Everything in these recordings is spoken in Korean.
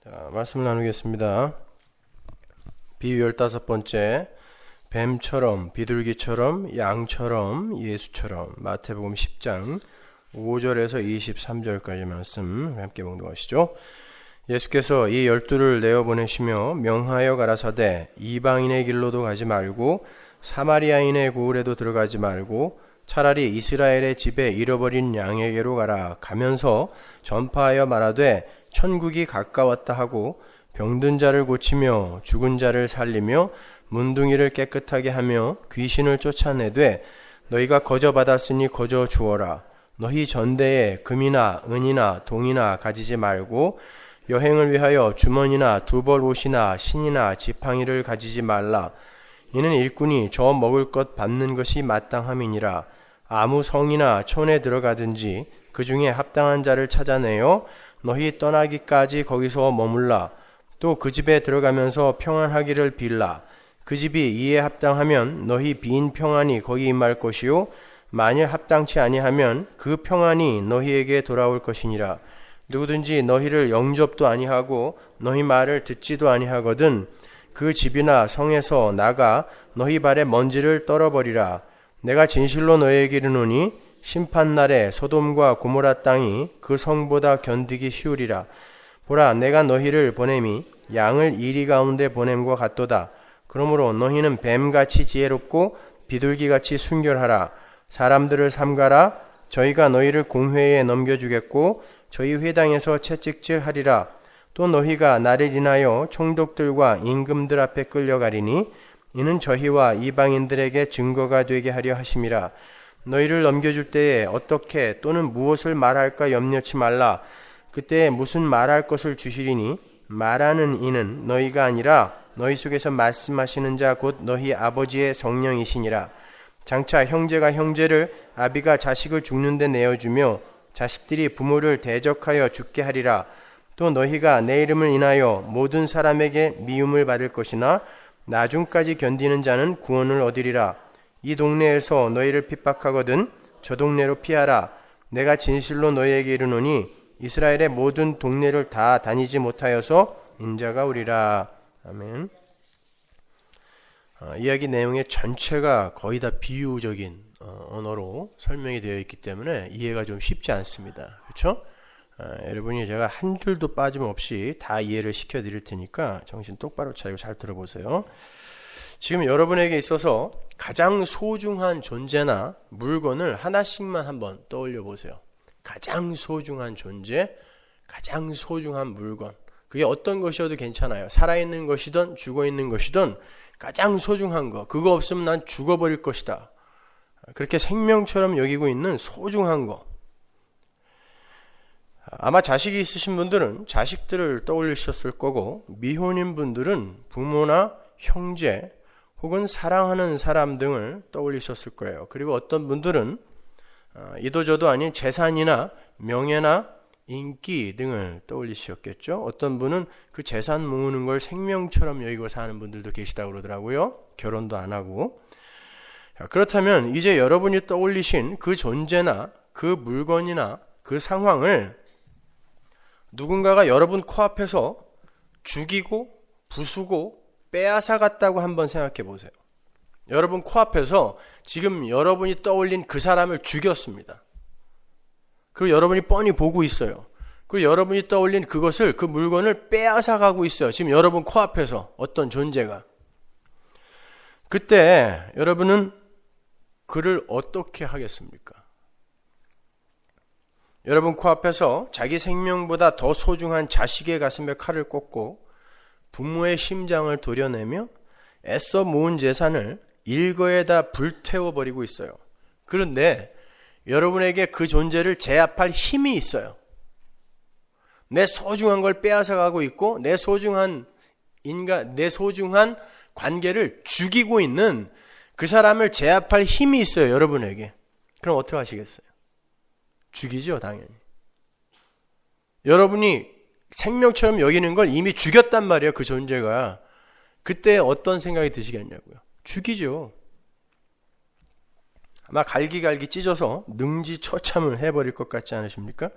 자, 말씀을 나누겠습니다. 비유 15번째, 뱀처럼, 비둘기처럼, 양처럼, 예수처럼. 마태복음 10장 5절에서 23절까지 말씀 함께 봉독하시죠. 예수께서 이 12를 내어보내시며 명하여 가라사대 이방인의 길로도 가지 말고 사마리아인의 고을에도 들어가지 말고 차라리 이스라엘의 집에 잃어버린 양에게로 가라. 가면서 전파하여 말하되 천국이 가까웠다 하고 병든 자를 고치며 죽은 자를 살리며 문둥이를 깨끗하게 하며 귀신을 쫓아내되 너희가 거저 받았으니 거저 주어라. 너희 전대에 금이나 은이나 동이나 가지지 말고 여행을 위하여 주머니나 두벌 옷이나 신이나 지팡이를 가지지 말라. 이는 일꾼이 저 먹을 것 받는 것이 마땅함이니라. 아무 성이나 촌에 들어가든지 그 중에 합당한 자를 찾아내어 너희 떠나기까지 거기서 머물라. 또 그 집에 들어가면서 평안하기를 빌라. 그 집이 이에 합당하면 너희 빈 평안이 거기 임할 것이요 만일 합당치 아니하면 그 평안이 너희에게 돌아올 것이니라. 누구든지 너희를 영접도 아니하고 너희 말을 듣지도 아니하거든 그 집이나 성에서 나가 너희 발에 먼지를 떨어버리라. 내가 진실로 너희에게 이르노니 심판날에 소돔과 고모라 땅이 그 성보다 견디기 쉬우리라. 보라, 내가 너희를 보냄이 양을 이리 가운데 보냄과 같도다. 그러므로 너희는 뱀같이 지혜롭고 비둘기같이 순결하라. 사람들을 삼가라. 저희가 너희를 공회에 넘겨주겠고 저희 회당에서 채찍질하리라. 또 너희가 나를 인하여 총독들과 임금들 앞에 끌려가리니 이는 저희와 이방인들에게 증거가 되게 하려 하심이라. 너희를 넘겨줄 때에 어떻게 또는 무엇을 말할까 염려치 말라. 그때에 무슨 말할 것을 주시리니 말하는 이는 너희가 아니라 너희 속에서 말씀하시는 자 곧 너희 아버지의 성령이시니라. 장차 형제가 형제를 아비가 자식을 죽는데 내어주며 자식들이 부모를 대적하여 죽게 하리라. 또 너희가 내 이름을 인하여 모든 사람에게 미움을 받을 것이나 나중까지 견디는 자는 구원을 얻으리라. 이 동네에서 너희를 핍박하거든 저 동네로 피하라. 내가 진실로 너희에게 이르노니 이스라엘의 모든 동네를 다 다니지 못하여서 인자가 오리라. 아멘. 이야기 내용의 전체가 거의 다 비유적인 언어로 설명이 되어 있기 때문에 이해가 좀 쉽지 않습니다. 그렇죠? 여러분이 제가 한 줄도 빠짐없이 다 이해를 시켜드릴 테니까 정신 똑바로 차리고 잘 들어보세요. 지금 여러분에게 있어서 가장 소중한 존재나 물건을 하나씩만 한번 떠올려 보세요. 가장 소중한 존재, 가장 소중한 물건. 그게 어떤 것이어도 괜찮아요. 살아있는 것이든 죽어있는 것이든 가장 소중한 거. 그거 없으면 난 죽어버릴 것이다. 그렇게 생명처럼 여기고 있는 소중한 거. 아마 자식이 있으신 분들은 자식들을 떠올리셨을 거고 미혼인 분들은 부모나 형제 혹은 사랑하는 사람 등을 떠올리셨을 거예요. 그리고 어떤 분들은 이도저도 아닌 재산이나 명예나 인기 등을 떠올리셨겠죠. 어떤 분은 그 재산 모으는 걸 생명처럼 여기고 사는 분들도 계시다고 그러더라고요. 결혼도 안 하고. 그렇다면 이제 여러분이 떠올리신 그 존재나 그 물건이나 그 상황을 누군가가 여러분 코앞에서 죽이고 부수고 빼앗아 갔다고 한번 생각해 보세요. 여러분 코앞에서 지금 여러분이 떠올린 그 사람을 죽였습니다. 그리고 여러분이 뻔히 보고 있어요. 그리고 여러분이 떠올린 그것을, 그 물건을 빼앗아 가고 있어요. 지금 여러분 코앞에서 어떤 존재가. 그때 여러분은 그를 어떻게 하겠습니까? 여러분 코앞에서 자기 생명보다 더 소중한 자식의 가슴에 칼을 꽂고 부모의 심장을 도려내며 애써 모은 재산을 일거에다 불태워버리고 있어요. 그런데 여러분에게 그 존재를 제압할 힘이 있어요. 내 소중한 걸 빼앗아가고 있고 내 소중한 관계를 죽이고 있는 그 사람을 제압할 힘이 있어요. 여러분에게. 그럼 어떻게 하시겠어요? 죽이죠, 당연히. 여러분이 생명처럼 여기는 걸 이미 죽였단 말이에요, 그 존재가. 그때 어떤 생각이 드시겠냐고요? 죽이죠. 아마 갈기갈기 찢어서 능지처참을 해버릴 것 같지 않으십니까?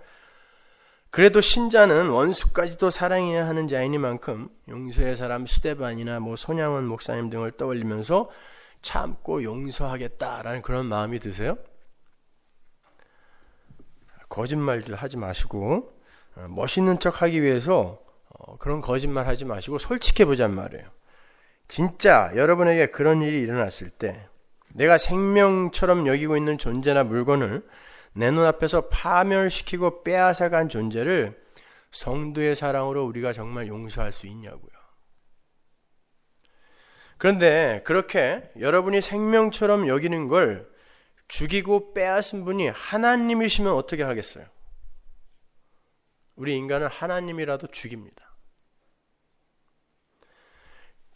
그래도 신자는 원수까지도 사랑해야 하는 자이니만큼 용서의 사람 스데반이나 손양원 목사님 등을 떠올리면서 참고 용서하겠다라는 그런 마음이 드세요? 거짓말들 하지 마시고 멋있는 척 하기 위해서 그런 거짓말 하지 마시고 솔직해보자는 말이에요. 진짜 여러분에게 그런 일이 일어났을 때 내가 생명처럼 여기고 있는 존재나 물건을 내 눈앞에서 파멸시키고 빼앗아간 존재를 성도의 사랑으로 우리가 정말 용서할 수 있냐고요. 그런데 그렇게 여러분이 생명처럼 여기는 걸 죽이고 빼앗은 분이 하나님이시면 어떻게 하겠어요? 우리 인간은 하나님이라도 죽입니다.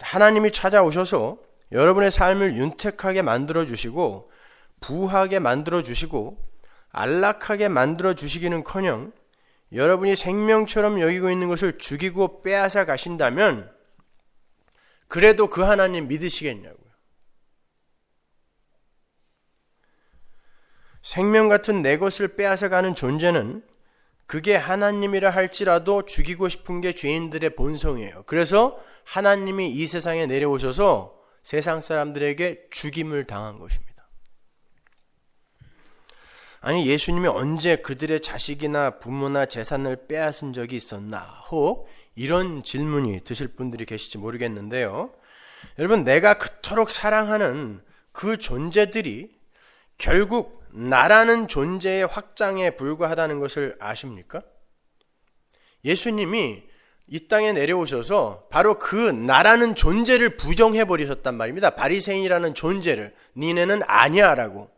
하나님이 찾아오셔서 여러분의 삶을 윤택하게 만들어주시고 부하게 만들어주시고 안락하게 만들어주시기는커녕 여러분이 생명처럼 여기고 있는 것을 죽이고 빼앗아 가신다면 그래도 그 하나님 믿으시겠냐고요. 생명 같은 내 것을 빼앗아 가는 존재는 그게 하나님이라 할지라도 죽이고 싶은 게 죄인들의 본성이에요. 그래서 하나님이 이 세상에 내려오셔서 세상 사람들에게 죽임을 당한 것입니다. 아니 예수님이 언제 그들의 자식이나 부모나 재산을 빼앗은 적이 있었나? 혹 이런 질문이 드실 분들이 계실지 모르겠는데요. 여러분, 내가 그토록 사랑하는 그 존재들이 결국 나라는 존재의 확장에 불과하다는 것을 아십니까? 예수님이 이 땅에 내려오셔서 바로 그 나라는 존재를 부정해버리셨단 말입니다. 바리새인이라는 존재를 니네는 아니야 라고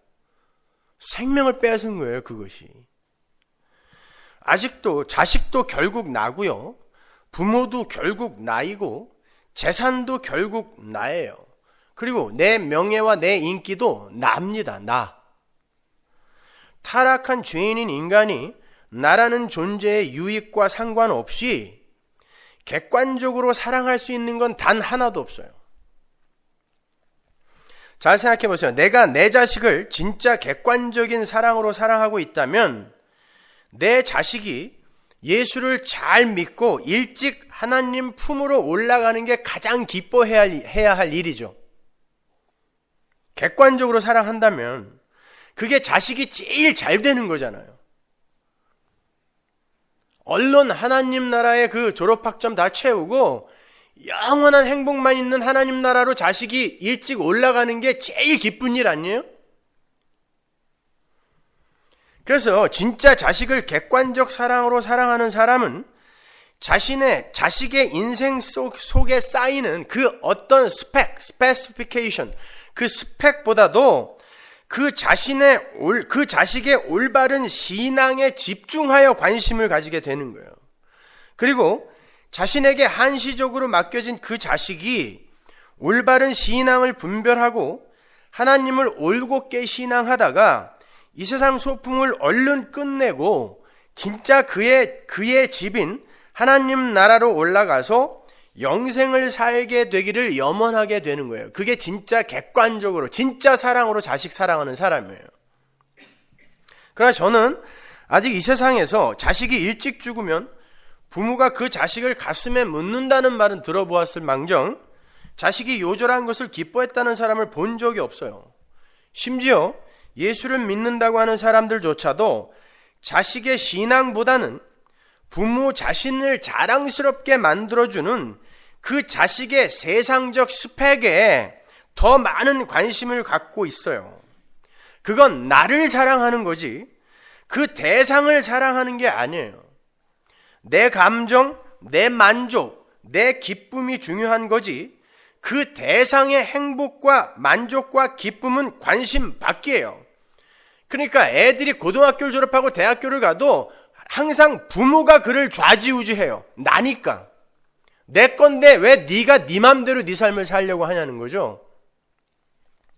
생명을 빼앗은 거예요. 그것이 아직도 자식도 결국 나고요, 부모도 결국 나이고 재산도 결국 나예요. 그리고 내 명예와 내 인기도 납니다. 나. 타락한 죄인인 인간이 나라는 존재의 유익과 상관없이 객관적으로 사랑할 수 있는 건 단 하나도 없어요. 잘 생각해 보세요. 내가 내 자식을 진짜 객관적인 사랑으로 사랑하고 있다면 내 자식이 예수를 잘 믿고 일찍 하나님 품으로 올라가는 게 가장 기뻐해야 할 일이죠. 객관적으로 사랑한다면 그게 자식이 제일 잘 되는 거잖아요. 얼른 하나님 나라의 그 졸업학점 다 채우고 영원한 행복만 있는 하나님 나라로 자식이 일찍 올라가는 게 제일 기쁜 일 아니에요? 그래서 진짜 자식을 객관적 사랑으로 사랑하는 사람은 자식의 인생 속에 쌓이는 그 어떤 스페시피케이션, 그 스펙보다도 그 자식의 올바른 신앙에 집중하여 관심을 가지게 되는 거예요. 그리고 자신에게 한시적으로 맡겨진 그 자식이 올바른 신앙을 분별하고 하나님을 올곧게 신앙하다가 이 세상 소풍을 얼른 끝내고 진짜 그의 집인 하나님 나라로 올라가서 영생을 살게 되기를 염원하게 되는 거예요. 그게 진짜 객관적으로 진짜 사랑으로 자식 사랑하는 사람이에요. 그러나 저는 아직 이 세상에서 자식이 일찍 죽으면 부모가 그 자식을 가슴에 묻는다는 말은 들어보았을 망정 자식이 요절한 것을 기뻐했다는 사람을 본 적이 없어요. 심지어 예수를 믿는다고 하는 사람들조차도 자식의 신앙보다는 부모 자신을 자랑스럽게 만들어주는 그 자식의 세상적 스펙에 더 많은 관심을 갖고 있어요. 그건 나를 사랑하는 거지 그 대상을 사랑하는 게 아니에요. 내 감정, 내 만족, 내 기쁨이 중요한 거지 그 대상의 행복과 만족과 기쁨은 관심 밖이에요. 그러니까 애들이 고등학교를 졸업하고 대학교를 가도 항상 부모가 그를 좌지우지해요. 나니까. 내 건데 왜 네가 네 맘대로 네 삶을 살려고 하냐는 거죠.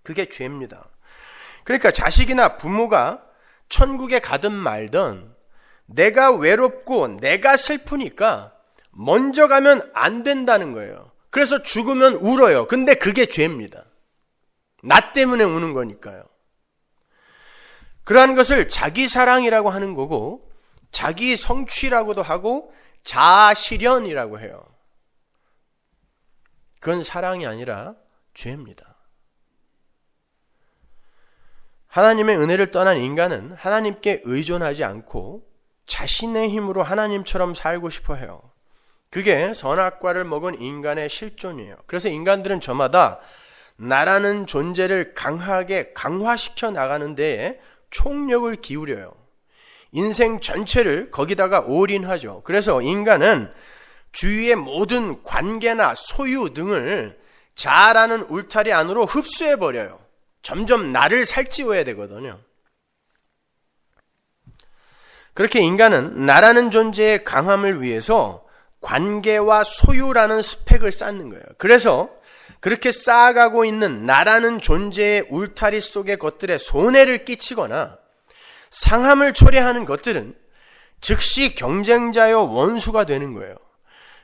그게 죄입니다. 그러니까 자식이나 부모가 천국에 가든 말든 내가 외롭고 내가 슬프니까 먼저 가면 안 된다는 거예요. 그래서 죽으면 울어요. 근데 그게 죄입니다. 나 때문에 우는 거니까요. 그러한 것을 자기 사랑이라고 하는 거고 자기 성취라고도 하고 자아실현이라고 해요. 그건 사랑이 아니라 죄입니다. 하나님의 은혜를 떠난 인간은 하나님께 의존하지 않고 자신의 힘으로 하나님처럼 살고 싶어 해요. 그게 선악과를 먹은 인간의 실존이에요. 그래서 인간들은 저마다 나라는 존재를 강하게 강화시켜 나가는 데에 총력을 기울여요. 인생 전체를 거기다가 올인하죠. 그래서 인간은 주위의 모든 관계나 소유 등을 자아라는 울타리 안으로 흡수해버려요. 점점 나를 살찌워야 되거든요. 그렇게 인간은 나라는 존재의 강함을 위해서 관계와 소유라는 스펙을 쌓는 거예요. 그래서 그렇게 쌓아가고 있는 나라는 존재의 울타리 속의 것들에 손해를 끼치거나 상함을 초래하는 것들은 즉시 경쟁자여 원수가 되는 거예요.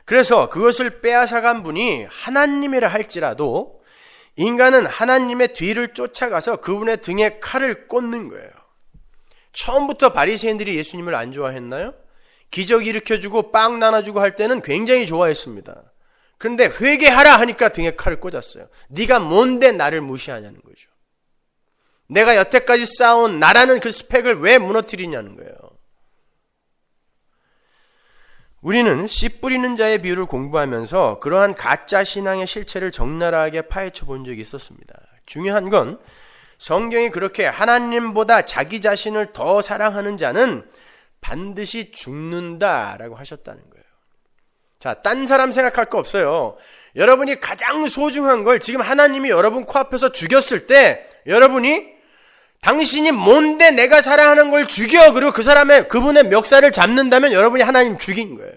그래서 그것을 빼앗아간 분이 하나님이라 할지라도 인간은 하나님의 뒤를 쫓아가서 그분의 등에 칼을 꽂는 거예요. 처음부터 바리새인들이 예수님을 안 좋아했나요? 기적 일으켜주고 빵 나눠주고 할 때는 굉장히 좋아했습니다. 그런데 회개하라 하니까 등에 칼을 꽂았어요. 네가 뭔데 나를 무시하냐는 거죠. 내가 여태까지 쌓아온 나라는 그 스펙을 왜 무너뜨리냐는 거예요. 우리는 씨 뿌리는 자의 비유를 공부하면서 그러한 가짜 신앙의 실체를 적나라하게 파헤쳐 본 적이 있었습니다. 중요한 건 성경이 그렇게 하나님보다 자기 자신을 더 사랑하는 자는 반드시 죽는다라고 하셨다는 거예요. 자, 딴 사람 생각할 거 없어요. 여러분이 가장 소중한 걸 지금 하나님이 여러분 코앞에서 죽였을 때 여러분이 당신이 뭔데 내가 사랑하는 걸 죽여 그리고 그분의 멱살을 잡는다면 여러분이 하나님 죽인 거예요.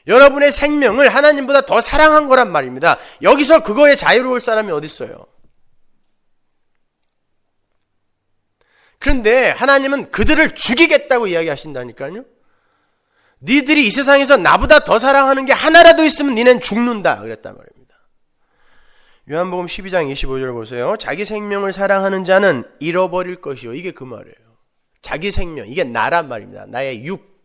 여러분의 생명을 하나님보다 더 사랑한 거란 말입니다. 여기서 그거에 자유로울 사람이 어디 있어요? 그런데 하나님은 그들을 죽이겠다고 이야기하신다니까요. 니들이 이 세상에서 나보다 더 사랑하는 게 하나라도 있으면 니넨 죽는다 그랬단 말입니다. 요한복음 12장 25절 보세요. 자기 생명을 사랑하는 자는 잃어버릴 것이요. 이게 그 말이에요. 자기 생명, 이게 나란 말입니다. 나의 육.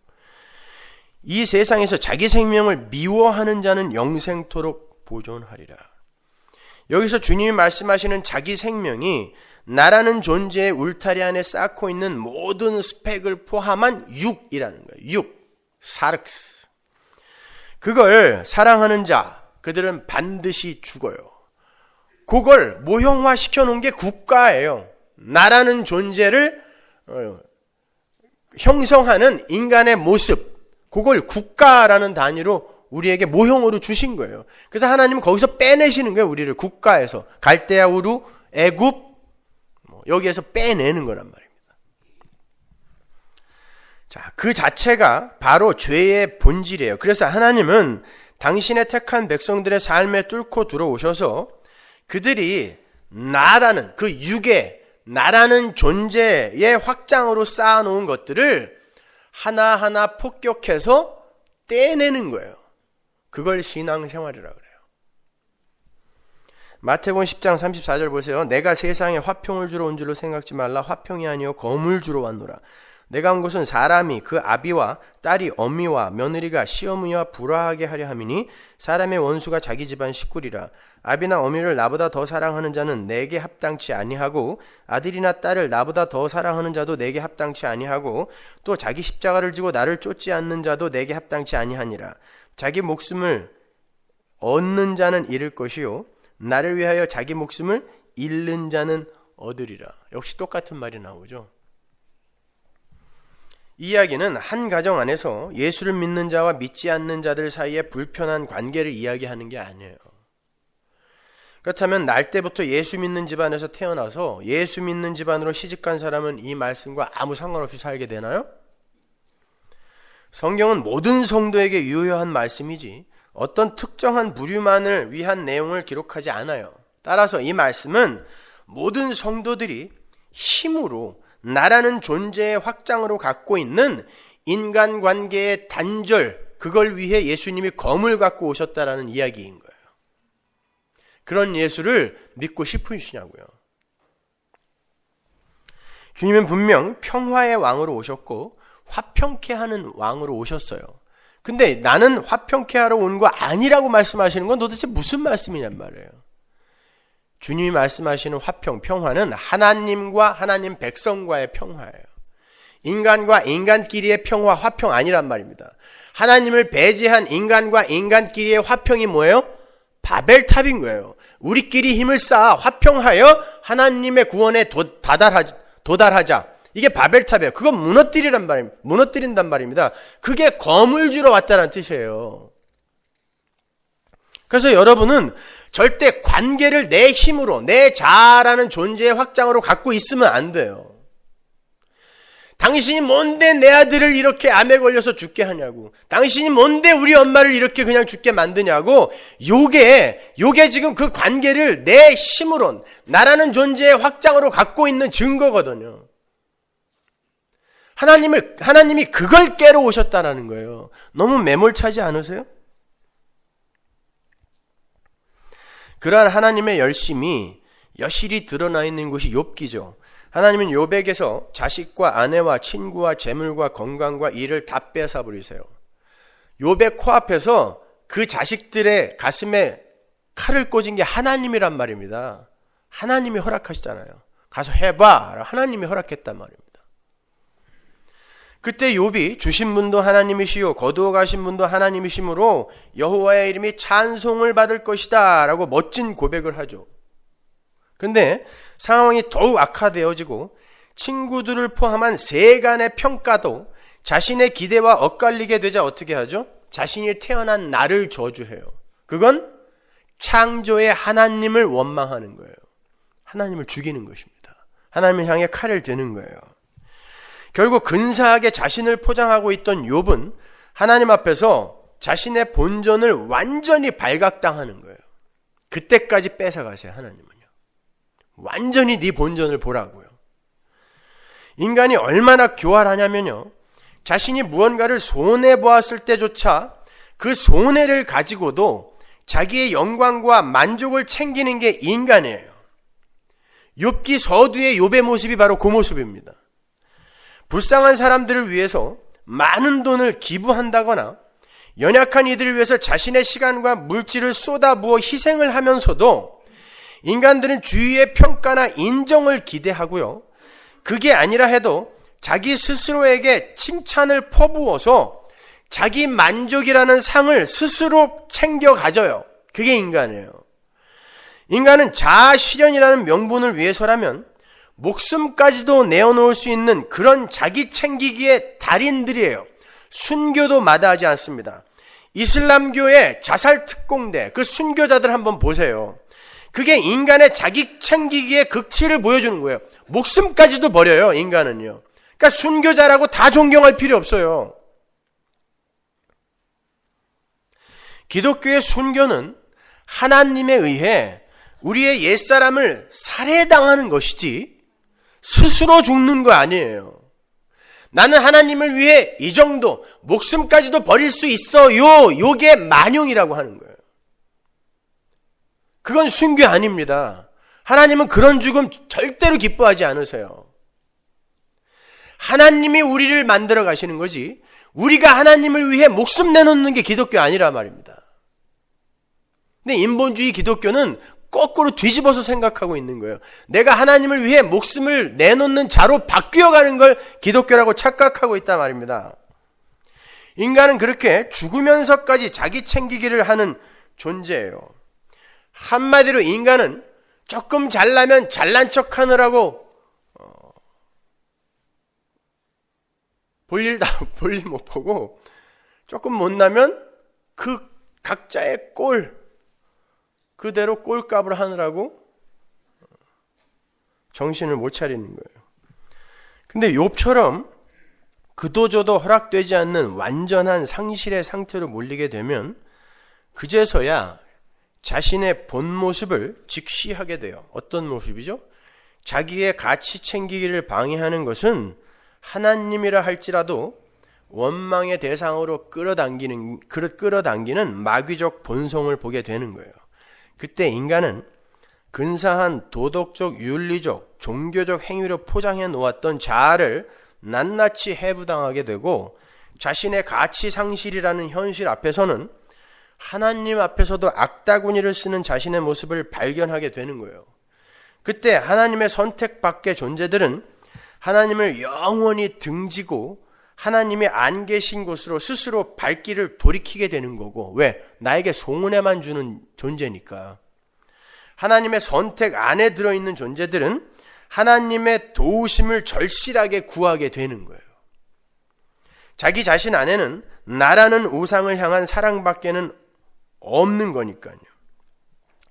이 세상에서 자기 생명을 미워하는 자는 영생토록 보존하리라. 여기서 주님이 말씀하시는 자기 생명이 나라는 존재의 울타리 안에 쌓고 있는 모든 스펙을 포함한 육이라는 거예요. 육, 사르크스. 그걸 사랑하는 자, 그들은 반드시 죽어요. 그걸 모형화 시켜놓은 게 국가예요. 나라는 존재를 형성하는 인간의 모습, 그걸 국가라는 단위로 우리에게 모형으로 주신 거예요. 그래서 하나님은 거기서 빼내시는 거예요. 우리를 국가에서. 갈대아 우루, 애굽, 여기에서 빼내는 거란 말입니다. 자, 그 자체가 바로 죄의 본질이에요. 그래서 하나님은 당신의 택한 백성들의 삶에 뚫고 들어오셔서 그들이 나라는 그 육의 나라는 존재의 확장으로 쌓아놓은 것들을 하나하나 폭격해서 떼내는 거예요. 그걸 신앙생활이라고 그래요. 마태복음 10장 34절 보세요. 내가 세상에 화평을 주러 온 줄로 생각지 말라. 화평이 아니요 검을 주러 왔노라. 내가 온 것은 사람이 그 아비와 딸이 어미와 며느리가 시어머니와 불화하게 하려 함이니 사람의 원수가 자기 집안 식구리라. 아비나 어미를 나보다 더 사랑하는 자는 내게 합당치 아니하고 아들이나 딸을 나보다 더 사랑하는 자도 내게 합당치 아니하고 또 자기 십자가를 지고 나를 쫓지 않는 자도 내게 합당치 아니하니라. 자기 목숨을 얻는 자는 잃을 것이요 나를 위하여 자기 목숨을 잃는 자는 얻으리라. 역시 똑같은 말이 나오죠. 이 이야기는 한 가정 안에서 예수를 믿는 자와 믿지 않는 자들 사이의 불편한 관계를 이야기하는 게 아니에요. 그렇다면 날 때부터 예수 믿는 집안에서 태어나서 예수 믿는 집안으로 시집간 사람은 이 말씀과 아무 상관없이 살게 되나요? 성경은 모든 성도에게 유효한 말씀이지 어떤 특정한 부류만을 위한 내용을 기록하지 않아요. 따라서 이 말씀은 모든 성도들이 힘으로 나라는 존재의 확장으로 갖고 있는 인간관계의 단절, 그걸 위해 예수님이 검을 갖고 오셨다라는 이야기인 거예요. 그런 예수를 믿고 싶으시냐고요. 주님은 분명 평화의 왕으로 오셨고 화평케 하는 왕으로 오셨어요. 근데 나는 화평케 하러 온 거 아니라고 말씀하시는 건 도대체 무슨 말씀이냔 말이에요. 주님이 말씀하시는 화평, 평화는 하나님과 하나님 백성과의 평화예요. 인간과 인간끼리의 평화, 화평 아니란 말입니다. 하나님을 배제한 인간과 인간끼리의 화평이 뭐예요? 바벨탑인 거예요. 우리끼리 힘을 쌓아 화평하여 하나님의 구원에 도달하자. 이게 바벨탑이에요. 그건 무너뜨린단 말입니다. 그게 검을 주러 왔다는 뜻이에요. 그래서 여러분은 절대 관계를 내 힘으로, 내 자아라는 존재의 확장으로 갖고 있으면 안 돼요. 당신이 뭔데 내 아들을 이렇게 암에 걸려서 죽게 하냐고. 당신이 뭔데 우리 엄마를 이렇게 그냥 죽게 만드냐고. 요게 지금 그 관계를 내 힘으로, 나라는 존재의 확장으로 갖고 있는 증거거든요. 하나님이 그걸 깨러 오셨다는 거예요. 너무 매몰차지 않으세요? 그러한 하나님의 열심이 여실히 드러나 있는 곳이 욥기죠. 하나님은 욥에게서 자식과 아내와 친구와 재물과 건강과 일을 다 뺏어 버리세요. 욥의 코앞에서 그 자식들의 가슴에 칼을 꽂은 게 하나님이란 말입니다. 하나님이 허락하시잖아요. 가서 해봐. 하나님이 허락했단 말입니다. 그때 욥이 주신 분도 하나님이시요 거두어 가신 분도 하나님이시므로 여호와의 이름이 찬송을 받을 것이다 라고 멋진 고백을 하죠. 근데 상황이 더욱 악화되어지고 친구들을 포함한 세간의 평가도 자신의 기대와 엇갈리게 되자 어떻게 하죠? 자신이 태어난 나를 저주해요. 그건 창조의 하나님을 원망하는 거예요. 하나님을 죽이는 것입니다. 하나님을 향해 칼을 드는 거예요. 결국 근사하게 자신을 포장하고 있던 욥은 하나님 앞에서 자신의 본전을 완전히 발각당하는 거예요. 그때까지 뺏어가세요. 하나님은요. 완전히 네 본전을 보라고요. 인간이 얼마나 교활하냐면요. 자신이 무언가를 손해보았을 때조차 그 손해를 가지고도 자기의 영광과 만족을 챙기는 게 인간이에요. 욥기 서두의 욥의 모습이 바로 그 모습입니다. 불쌍한 사람들을 위해서 많은 돈을 기부한다거나 연약한 이들을 위해서 자신의 시간과 물질을 쏟아부어 희생을 하면서도 인간들은 주위의 평가나 인정을 기대하고요. 그게 아니라 해도 자기 스스로에게 칭찬을 퍼부어서 자기 만족이라는 상을 스스로 챙겨 가져요. 그게 인간이에요. 인간은 자아 실현이라는 명분을 위해서라면 목숨까지도 내어놓을 수 있는 그런 자기 챙기기의 달인들이에요. 순교도 마다하지 않습니다. 이슬람교의 자살 특공대, 그 순교자들 한번 보세요. 그게 인간의 자기 챙기기의 극치를 보여주는 거예요. 목숨까지도 버려요, 인간은요. 그러니까 순교자라고 다 존경할 필요 없어요. 기독교의 순교는 하나님에 의해 우리의 옛사람을 살해당하는 것이지 스스로 죽는 거 아니에요. 나는 하나님을 위해 이 정도 목숨까지도 버릴 수 있어요. 요게 만용이라고 하는 거예요. 그건 순교 아닙니다. 하나님은 그런 죽음 절대로 기뻐하지 않으세요. 하나님이 우리를 만들어 가시는 거지 우리가 하나님을 위해 목숨 내놓는 게 기독교 아니라 말입니다. 근데 인본주의 기독교는 거꾸로 뒤집어서 생각하고 있는 거예요. 내가 하나님을 위해 목숨을 내놓는 자로 바뀌어가는 걸 기독교라고 착각하고 있단 말입니다. 인간은 그렇게 죽으면서까지 자기 챙기기를 하는 존재예요. 한마디로 인간은 조금 잘나면 잘난 척하느라고 볼일 못 보고 조금 못나면 그 각자의 꼴 그대로 꼴값을 하느라고 정신을 못 차리는 거예요. 근데 욥처럼 그도저도 허락되지 않는 완전한 상실의 상태로 몰리게 되면 그제서야 자신의 본 모습을 직시하게 돼요. 어떤 모습이죠? 자기의 가치 챙기기를 방해하는 것은 하나님이라 할지라도 원망의 대상으로 끌어당기는 마귀적 본성을 보게 되는 거예요. 그때 인간은 근사한 도덕적, 윤리적, 종교적 행위로 포장해 놓았던 자아를 낱낱이 해부당하게 되고 자신의 가치 상실이라는 현실 앞에서는 하나님 앞에서도 악다구니를 쓰는 자신의 모습을 발견하게 되는 거예요. 그때 하나님의 선택 밖의 존재들은 하나님을 영원히 등지고 하나님이 안 계신 곳으로 스스로 발길을 돌이키게 되는 거고, 왜? 나에게 손해만 주는 존재니까. 하나님의 선택 안에 들어있는 존재들은 하나님의 도우심을 절실하게 구하게 되는 거예요. 자기 자신 안에는 나라는 우상을 향한 사랑밖에는 없는 거니까요.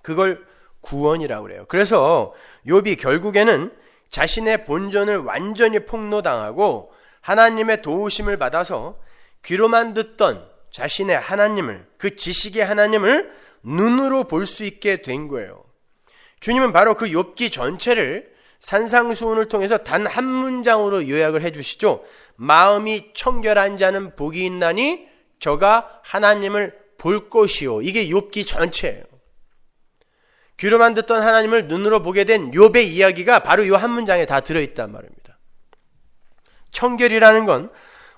그걸 구원이라고 그래요. 그래서 욥이 결국에는 자신의 본전을 완전히 폭로당하고 하나님의 도우심을 받아서 귀로만 듣던 자신의 하나님을, 그 지식의 하나님을 눈으로 볼 수 있게 된 거예요. 주님은 바로 그 욥기 전체를 산상수훈을 통해서 단 한 문장으로 요약을 해주시죠. 마음이 청결한 자는 복이 있나니 저가 하나님을 볼 것이요. 이게 욥기 전체예요. 귀로만 듣던 하나님을 눈으로 보게 된 욥의 이야기가 바로 이 한 문장에 다 들어있단 말입니다. 청결이라는 건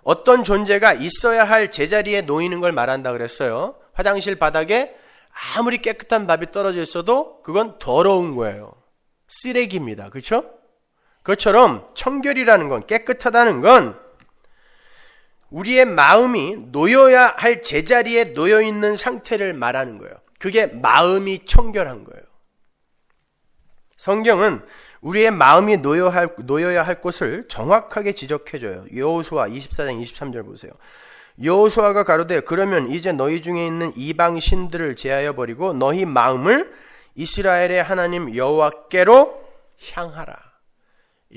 어떤 존재가 있어야 할 제자리에 놓이는 걸 말한다 그랬어요. 화장실 바닥에 아무리 깨끗한 밥이 떨어져 있어도 그건 더러운 거예요. 쓰레기입니다. 그렇죠? 그것처럼 청결이라는 건, 깨끗하다는 건 우리의 마음이 놓여야 할 제자리에 놓여 있는 상태를 말하는 거예요. 그게 마음이 청결한 거예요. 성경은 우리의 마음이 놓여야 할 곳을 정확하게 지적해줘요. 여호수아 24장 23절 보세요. 여호수아가 가로되 그러면 이제 너희 중에 있는 이방 신들을 제하여 버리고 너희 마음을 이스라엘의 하나님 여호와께로 향하라.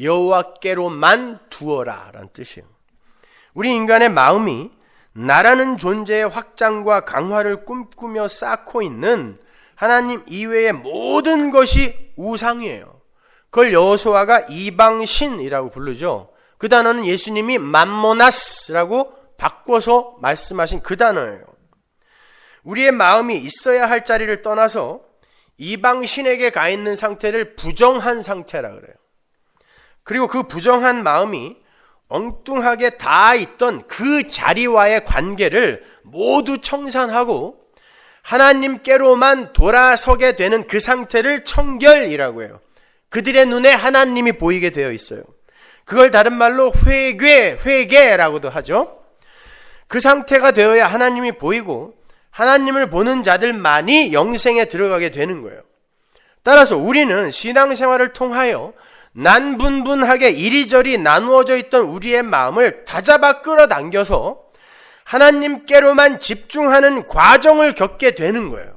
여호와께로만 두어라 라는 뜻이에요. 우리 인간의 마음이 나라는 존재의 확장과 강화를 꿈꾸며 쌓고 있는 하나님 이외의 모든 것이 우상이에요. 그걸 여호수아가 이방신이라고 부르죠. 그 단어는 예수님이 맘모나스라고 바꿔서 말씀하신 그 단어예요. 우리의 마음이 있어야 할 자리를 떠나서 이방신에게 가 있는 상태를 부정한 상태라 그래요. 그리고 그 부정한 마음이 엉뚱하게 닿아 있던 그 자리와의 관계를 모두 청산하고 하나님께로만 돌아서게 되는 그 상태를 청결이라고 해요. 그들의 눈에 하나님이 보이게 되어 있어요. 그걸 다른 말로 회개라고도 하죠. 그 상태가 되어야 하나님이 보이고 하나님을 보는 자들만이 영생에 들어가게 되는 거예요. 따라서 우리는 신앙생활을 통하여 난분분하게 이리저리 나누어져 있던 우리의 마음을 다잡아 끌어당겨서 하나님께로만 집중하는 과정을 겪게 되는 거예요.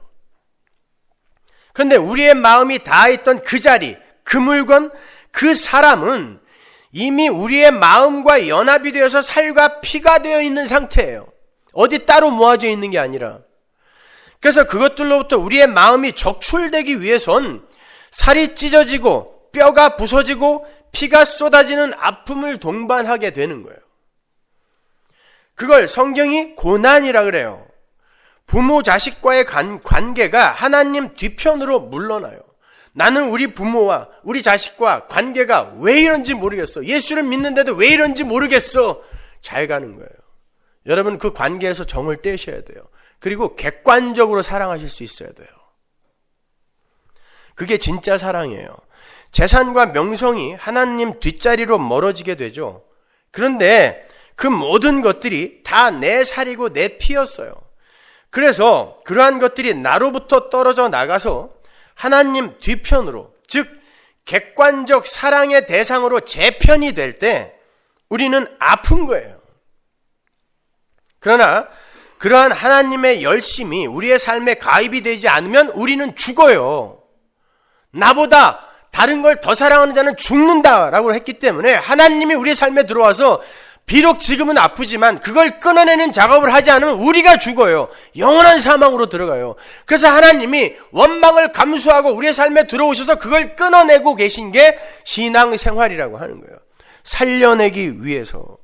그런데 우리의 마음이 닿아 있던 그 자리, 그 물건, 그 사람은 이미 우리의 마음과 연합이 되어서 살과 피가 되어 있는 상태예요. 어디 따로 모아져 있는 게 아니라. 그래서 그것들로부터 우리의 마음이 적출되기 위해선 살이 찢어지고 뼈가 부서지고 피가 쏟아지는 아픔을 동반하게 되는 거예요. 그걸 성경이 고난이라 그래요. 부모 자식과의 관계가 하나님 뒤편으로 물러나요. 나는 우리 부모와 우리 자식과 관계가 왜 이런지 모르겠어. 예수를 믿는데도 왜 이런지 모르겠어. 잘 가는 거예요. 여러분 그 관계에서 정을 떼셔야 돼요. 그리고 객관적으로 사랑하실 수 있어야 돼요. 그게 진짜 사랑이에요. 재산과 명성이 하나님 뒷자리로 멀어지게 되죠. 그런데 그 모든 것들이 다 내 살이고 내 피였어요. 그래서 그러한 것들이 나로부터 떨어져 나가서 하나님 뒤편으로, 즉 객관적 사랑의 대상으로 재편이 될 때 우리는 아픈 거예요. 그러나 그러한 하나님의 열심이 우리의 삶에 가입이 되지 않으면 우리는 죽어요. 나보다 다른 걸 더 사랑하는 자는 죽는다라고 했기 때문에 하나님이 우리의 삶에 들어와서 비록 지금은 아프지만 그걸 끊어내는 작업을 하지 않으면 우리가 죽어요. 영원한 사망으로 들어가요. 그래서 하나님이 원망을 감수하고 우리의 삶에 들어오셔서 그걸 끊어내고 계신 게 신앙생활이라고 하는 거예요. 살려내기 위해서.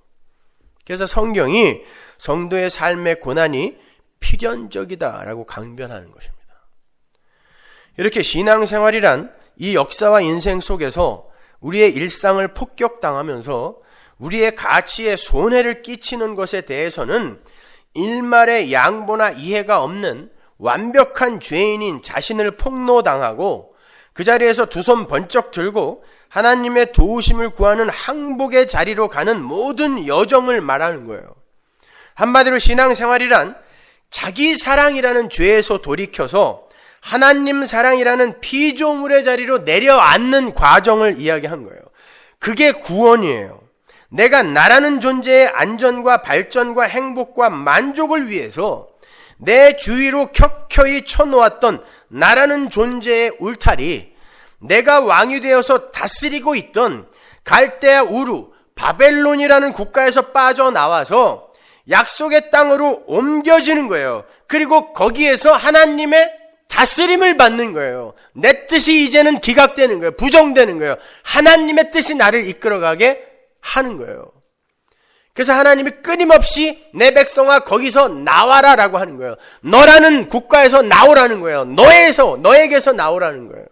그래서 성경이 성도의 삶의 고난이 필연적이다라고 강변하는 것입니다. 이렇게 신앙생활이란 이 역사와 인생 속에서 우리의 일상을 폭격당하면서 우리의 가치에 손해를 끼치는 것에 대해서는 일말의 양보나 이해가 없는 완벽한 죄인인 자신을 폭로당하고 그 자리에서 두 손 번쩍 들고 하나님의 도우심을 구하는 항복의 자리로 가는 모든 여정을 말하는 거예요. 한마디로 신앙생활이란 자기 사랑이라는 죄에서 돌이켜서 하나님 사랑이라는 피조물의 자리로 내려앉는 과정을 이야기한 거예요. 그게 구원이에요. 내가 나라는 존재의 안전과 발전과 행복과 만족을 위해서 내 주위로 켜켜이 쳐놓았던 나라는 존재의 울타리, 내가 왕이 되어서 다스리고 있던 갈대아 우루, 바벨론이라는 국가에서 빠져나와서 약속의 땅으로 옮겨지는 거예요. 그리고 거기에서 하나님의 다스림을 받는 거예요. 내 뜻이 이제는 기각되는 거예요. 부정되는 거예요. 하나님의 뜻이 나를 이끌어가게 하는 거예요. 그래서 하나님이 끊임없이 내 백성아 거기서 나와라 라고 하는 거예요. 너라는 국가에서 나오라는 거예요. 너에게서 나오라는 거예요.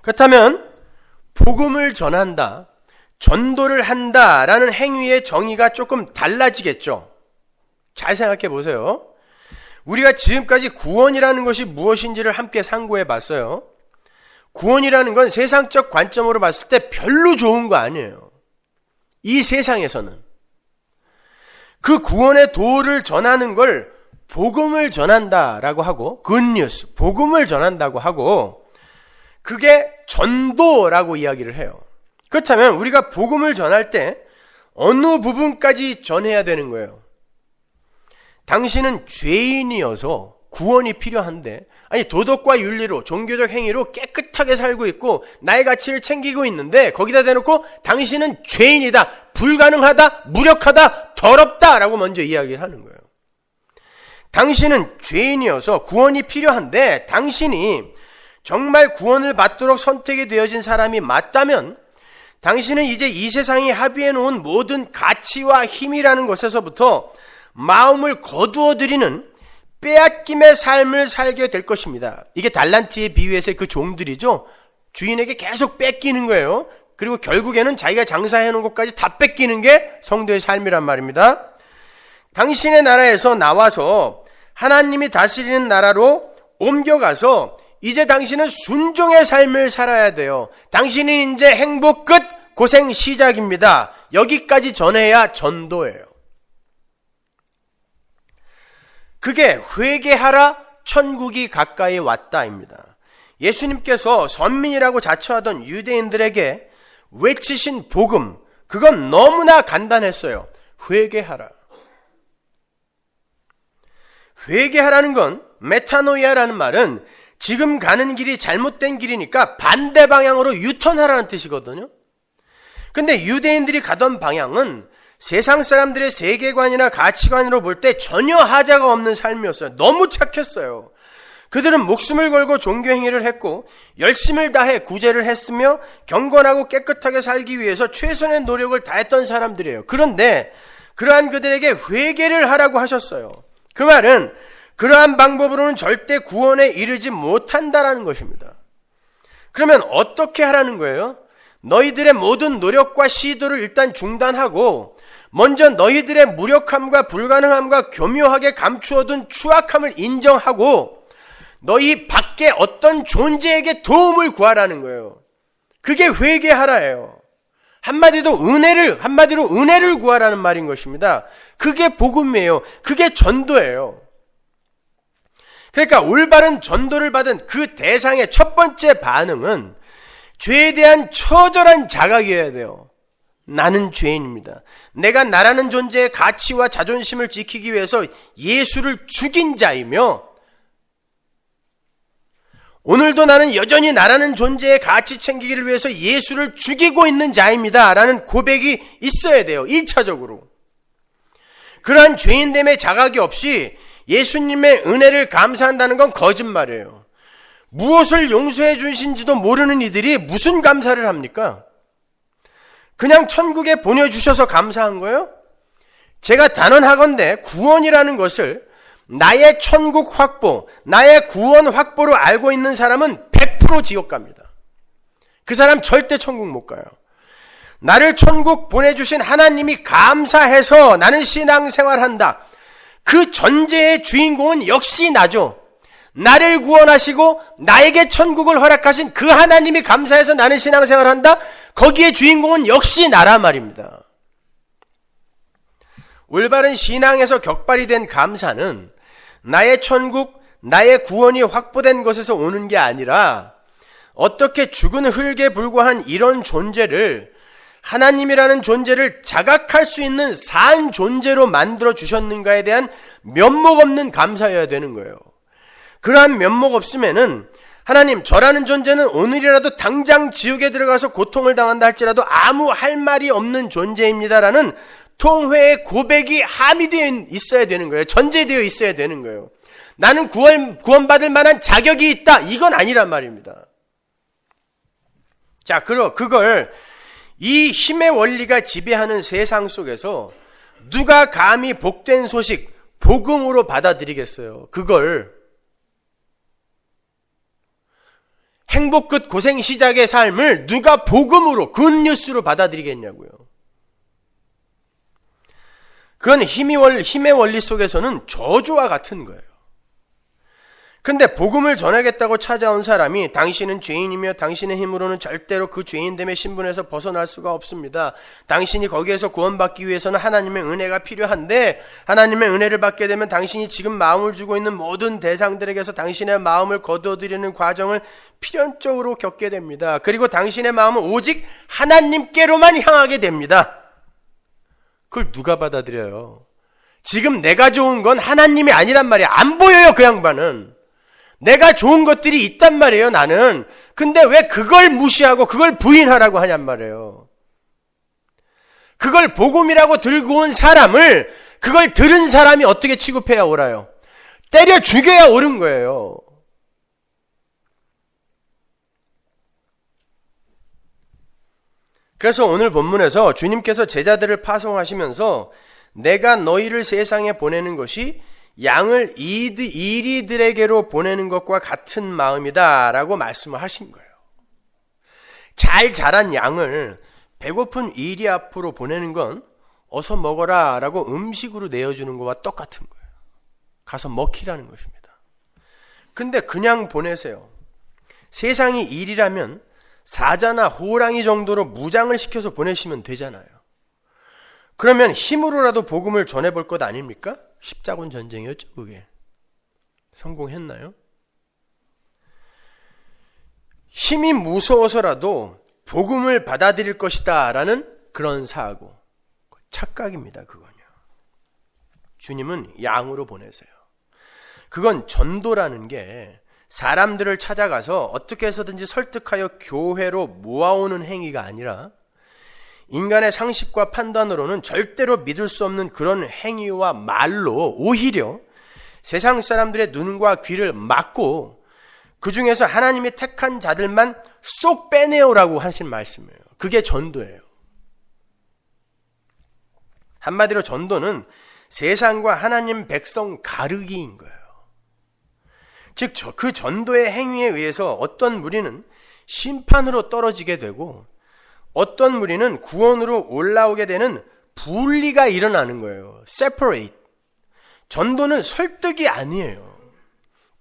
그렇다면 복음을 전한다, 전도를 한다라는 행위의 정의가 조금 달라지겠죠. 잘 생각해 보세요. 우리가 지금까지 구원이라는 것이 무엇인지를 함께 상고해 봤어요. 구원이라는 건 세상적 관점으로 봤을 때 별로 좋은 거 아니에요. 이 세상에서는. 그 구원의 도를 전하는 걸 복음을 전한다라고 하고, 굿뉴스, 복음을 전한다고 하고, 그게 전도라고 이야기를 해요. 그렇다면 우리가 복음을 전할 때 어느 부분까지 전해야 되는 거예요? 당신은 죄인이어서 구원이 필요한데, 아니 도덕과 윤리로 종교적 행위로 깨끗하게 살고 있고 나의 가치를 챙기고 있는데 거기다 대놓고 당신은 죄인이다, 불가능하다, 무력하다, 더럽다 라고 먼저 이야기를 하는 거예요. 당신은 죄인이어서 구원이 필요한데 당신이 정말 구원을 받도록 선택이 되어진 사람이 맞다면 당신은 이제 이 세상이 합의해 놓은 모든 가치와 힘이라는 것에서부터 마음을 거두어들이는 빼앗김의 삶을 살게 될 것입니다. 이게 달란트의 비유에서의 그 종들이죠. 주인에게 계속 뺏기는 거예요. 그리고 결국에는 자기가 장사해 놓은 것까지 다 뺏기는 게 성도의 삶이란 말입니다. 당신의 나라에서 나와서 하나님이 다스리는 나라로 옮겨가서 이제 당신은 순종의 삶을 살아야 돼요. 당신은 이제 행복 끝, 고생 시작입니다. 여기까지 전해야 전도예요. 그게 회개하라, 천국이 가까이 왔다입니다. 예수님께서 선민이라고 자처하던 유대인들에게 외치신 복음, 그건 너무나 간단했어요. 회개하라. 회개하라는 건, 메타노이아라는 말은 지금 가는 길이 잘못된 길이니까 반대 방향으로 유턴하라는 뜻이거든요. 근데 유대인들이 가던 방향은 세상 사람들의 세계관이나 가치관으로 볼 때 전혀 하자가 없는 삶이었어요. 너무 착했어요. 그들은 목숨을 걸고 종교 행위를 했고 열심을 다해 구제를 했으며 경건하고 깨끗하게 살기 위해서 최선의 노력을 다했던 사람들이에요. 그런데 그러한 그들에게 회개를 하라고 하셨어요. 그 말은 그러한 방법으로는 절대 구원에 이르지 못한다라는 것입니다. 그러면 어떻게 하라는 거예요? 너희들의 모든 노력과 시도를 일단 중단하고 먼저 너희들의 무력함과 불가능함과 교묘하게 감추어둔 추악함을 인정하고 너희 밖에 어떤 존재에게 도움을 구하라는 거예요. 그게 회개하라예요. 한마디로 은혜를 구하라는 말인 것입니다. 그게 복음이에요. 그게 전도예요. 그러니까 올바른 전도를 받은 그 대상의 첫 번째 반응은 죄에 대한 처절한 자각이어야 돼요. 나는 죄인입니다. 내가 나라는 존재의 가치와 자존심을 지키기 위해서 예수를 죽인 자이며 오늘도 나는 여전히 나라는 존재의 가치 챙기기를 위해서 예수를 죽이고 있는 자입니다 라는 고백이 있어야 돼요. 1차적으로. 그러한 죄인됨의 자각이 없이 예수님의 은혜를 감사한다는 건 거짓말이에요. 무엇을 용서해 주신지도 모르는 이들이 무슨 감사를 합니까? 그냥 천국에 보내주셔서 감사한 거예요? 제가 단언하건대 구원이라는 것을 나의 천국 확보, 나의 구원 확보로 알고 있는 사람은 100% 지옥 갑니다. 그 사람 절대 천국 못 가요. 나를 천국 보내주신 하나님이 감사해서 나는 신앙생활한다. 그 전제의 주인공은 역시 나죠. 나를 구원하시고 나에게 천국을 허락하신 그 하나님이 감사해서 나는 신앙생활한다. 거기에 주인공은 역시 나란 말입니다. 올바른 신앙에서 격발이 된 감사는 나의 천국, 나의 구원이 확보된 것에서 오는 게 아니라 어떻게 죽은 흙에 불과한 이런 존재를, 하나님이라는 존재를 자각할 수 있는 산 존재로 만들어 주셨는가에 대한 면목 없는 감사여야 되는 거예요. 그러한 면목 없으면은 하나님, 저라는 존재는 오늘이라도 당장 지옥에 들어가서 고통을 당한다 할지라도 아무 할 말이 없는 존재입니다라는 통회의 고백이 함의되어 있어야 되는 거예요. 전제되어 있어야 되는 거예요. 나는 구원받을 만한 자격이 있다. 이건 아니란 말입니다. 자, 그걸 이 힘의 원리가 지배하는 세상 속에서 누가 감히 복된 소식, 복음으로 받아들이겠어요? 그걸 행복 끝 고생 시작의 삶을 누가 복음으로, 굿뉴스로 받아들이겠냐고요. 그건 힘의 원리 속에서는 저주와 같은 거예요. 그런데 복음을 전하겠다고 찾아온 사람이 당신은 죄인이며 당신의 힘으로는 절대로 그 죄인됨의 신분에서 벗어날 수가 없습니다. 당신이 거기에서 구원받기 위해서는 하나님의 은혜가 필요한데, 하나님의 은혜를 받게 되면 당신이 지금 마음을 주고 있는 모든 대상들에게서 당신의 마음을 거두어들이는 과정을 필연적으로 겪게 됩니다. 그리고 당신의 마음은 오직 하나님께로만 향하게 됩니다. 그걸 누가 받아들여요? 지금 내가 좋은 건 하나님이 아니란 말이야. 안 보여요, 그 양반은. 내가 좋은 것들이 있단 말이에요, 나는. 근데 왜 그걸 무시하고 그걸 부인하라고 하냔 말이에요. 그걸 복음이라고 들고 온 사람을, 그걸 들은 사람이 어떻게 취급해야 옳아요? 때려 죽여야 옳은 거예요. 그래서 오늘 본문에서 주님께서 제자들을 파송하시면서 내가 너희를 세상에 보내는 것이 양을 이리들에게로 보내는 것과 같은 마음이다 라고 말씀을 하신 거예요. 잘 자란 양을 배고픈 이리 앞으로 보내는 건 어서 먹어라 라고 음식으로 내어주는 것과 똑같은 거예요. 가서 먹히라는 것입니다. 그런데 그냥 보내세요. 세상이 일이라면 사자나 호랑이 정도로 무장을 시켜서 보내시면 되잖아요. 그러면 힘으로라도 복음을 전해볼 것 아닙니까? 십자군 전쟁이었죠, 그게. 성공했나요? 힘이 무서워서라도 복음을 받아들일 것이다 라는 그런 사고, 착각입니다. 그건요. 주님은 양으로 보내세요. 그건 전도라는 게 사람들을 찾아가서 어떻게 해서든지 설득하여 교회로 모아오는 행위가 아니라 인간의 상식과 판단으로는 절대로 믿을 수 없는 그런 행위와 말로 오히려 세상 사람들의 눈과 귀를 막고 그 중에서 하나님이 택한 자들만 쏙 빼내오라고 하신 말씀이에요. 그게 전도예요. 한마디로 전도는 세상과 하나님 백성 가르기인 거예요. 즉 그 전도의 행위에 의해서 어떤 무리는 심판으로 떨어지게 되고 어떤 무리는 구원으로 올라오게 되는 분리가 일어나는 거예요. separate. 전도는 설득이 아니에요.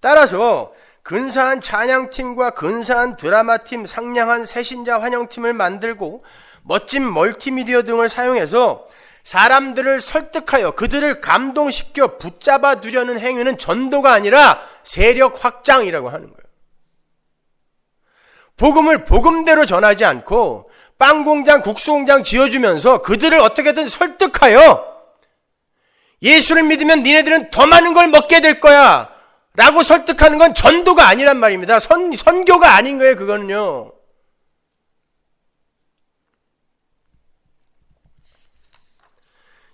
따라서 근사한 찬양팀과 근사한 드라마팀, 상냥한 새신자 환영팀을 만들고 멋진 멀티미디어 등을 사용해서 사람들을 설득하여 그들을 감동시켜 붙잡아 두려는 행위는 전도가 아니라 세력 확장이라고 하는 거예요. 복음을 복음대로 전하지 않고 빵공장, 국수공장 지어주면서 그들을 어떻게든 설득하여 예수를 믿으면 니네들은 더 많은 걸 먹게 될 거야 라고 설득하는 건 전도가 아니란 말입니다. 선교가 아닌 거예요, 그거는요.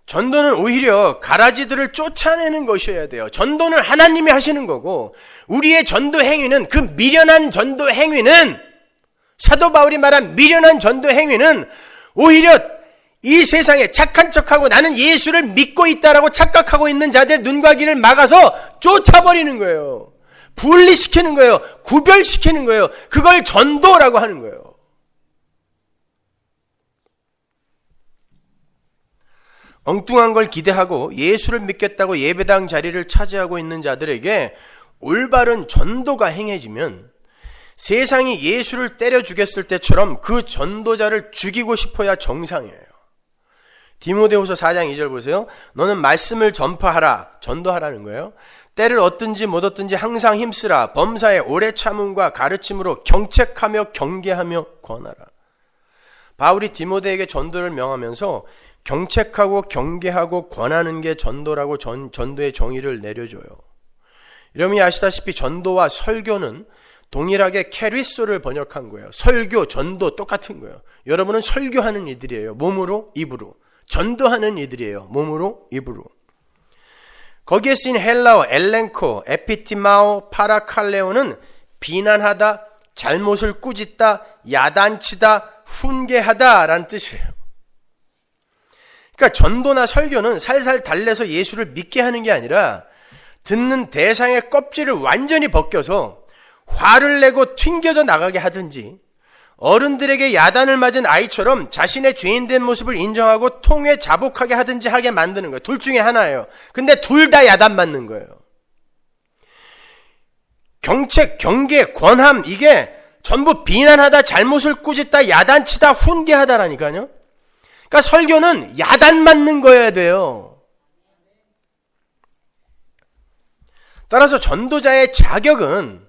전도는 오히려 가라지들을 쫓아내는 것이어야 돼요. 전도는 하나님이 하시는 거고, 우리의 전도 행위는, 그 미련한 전도 행위는, 사도 바울이 말한 미련한 전도 행위는 오히려 이 세상에 착한 척하고 나는 예수를 믿고 있다라고 착각하고 있는 자들의 눈과 귀를 막아서 쫓아버리는 거예요. 분리시키는 거예요. 구별시키는 거예요. 그걸 전도라고 하는 거예요. 엉뚱한 걸 기대하고 예수를 믿겠다고 예배당 자리를 차지하고 있는 자들에게 올바른 전도가 행해지면 세상이 예수를 때려 죽였을 때처럼 그 전도자를 죽이고 싶어야 정상이에요. 디모데후서 4장 2절 보세요. 너는 말씀을 전파하라, 전도하라는 거예요. 때를 얻든지 못 얻든지 항상 힘쓰라. 범사에 오래 참음과 가르침으로 경책하며 경계하며 권하라. 바울이 디모데에게 전도를 명하면서 경책하고 경계하고 권하는 게 전도라고 전도의 정의를 내려줘요. 여러분이 아시다시피 전도와 설교는 동일하게 캐리소를 번역한 거예요. 설교, 전도 똑같은 거예요. 여러분은 설교하는 이들이에요. 몸으로, 입으로. 전도하는 이들이에요. 몸으로, 입으로. 거기에 쓰인 헬라어 엘렌코, 에피티마오, 파라칼레오는 비난하다, 잘못을 꾸짖다, 야단치다, 훈계하다 라는 뜻이에요. 그러니까 전도나 설교는 살살 달래서 예수를 믿게 하는 게 아니라 듣는 대상의 껍질을 완전히 벗겨서 화를 내고 튕겨져 나가게 하든지, 어른들에게 야단을 맞은 아이처럼 자신의 죄인된 모습을 인정하고 통회 자복하게 하든지 하게 만드는 거예요. 둘 중에 하나예요. 근데 둘 다 야단 맞는 거예요. 경책, 경계, 권함, 이게 전부 비난하다, 잘못을 꾸짖다, 야단치다, 훈계하다라니까요. 그러니까 설교는 야단 맞는 거여야 돼요. 따라서 전도자의 자격은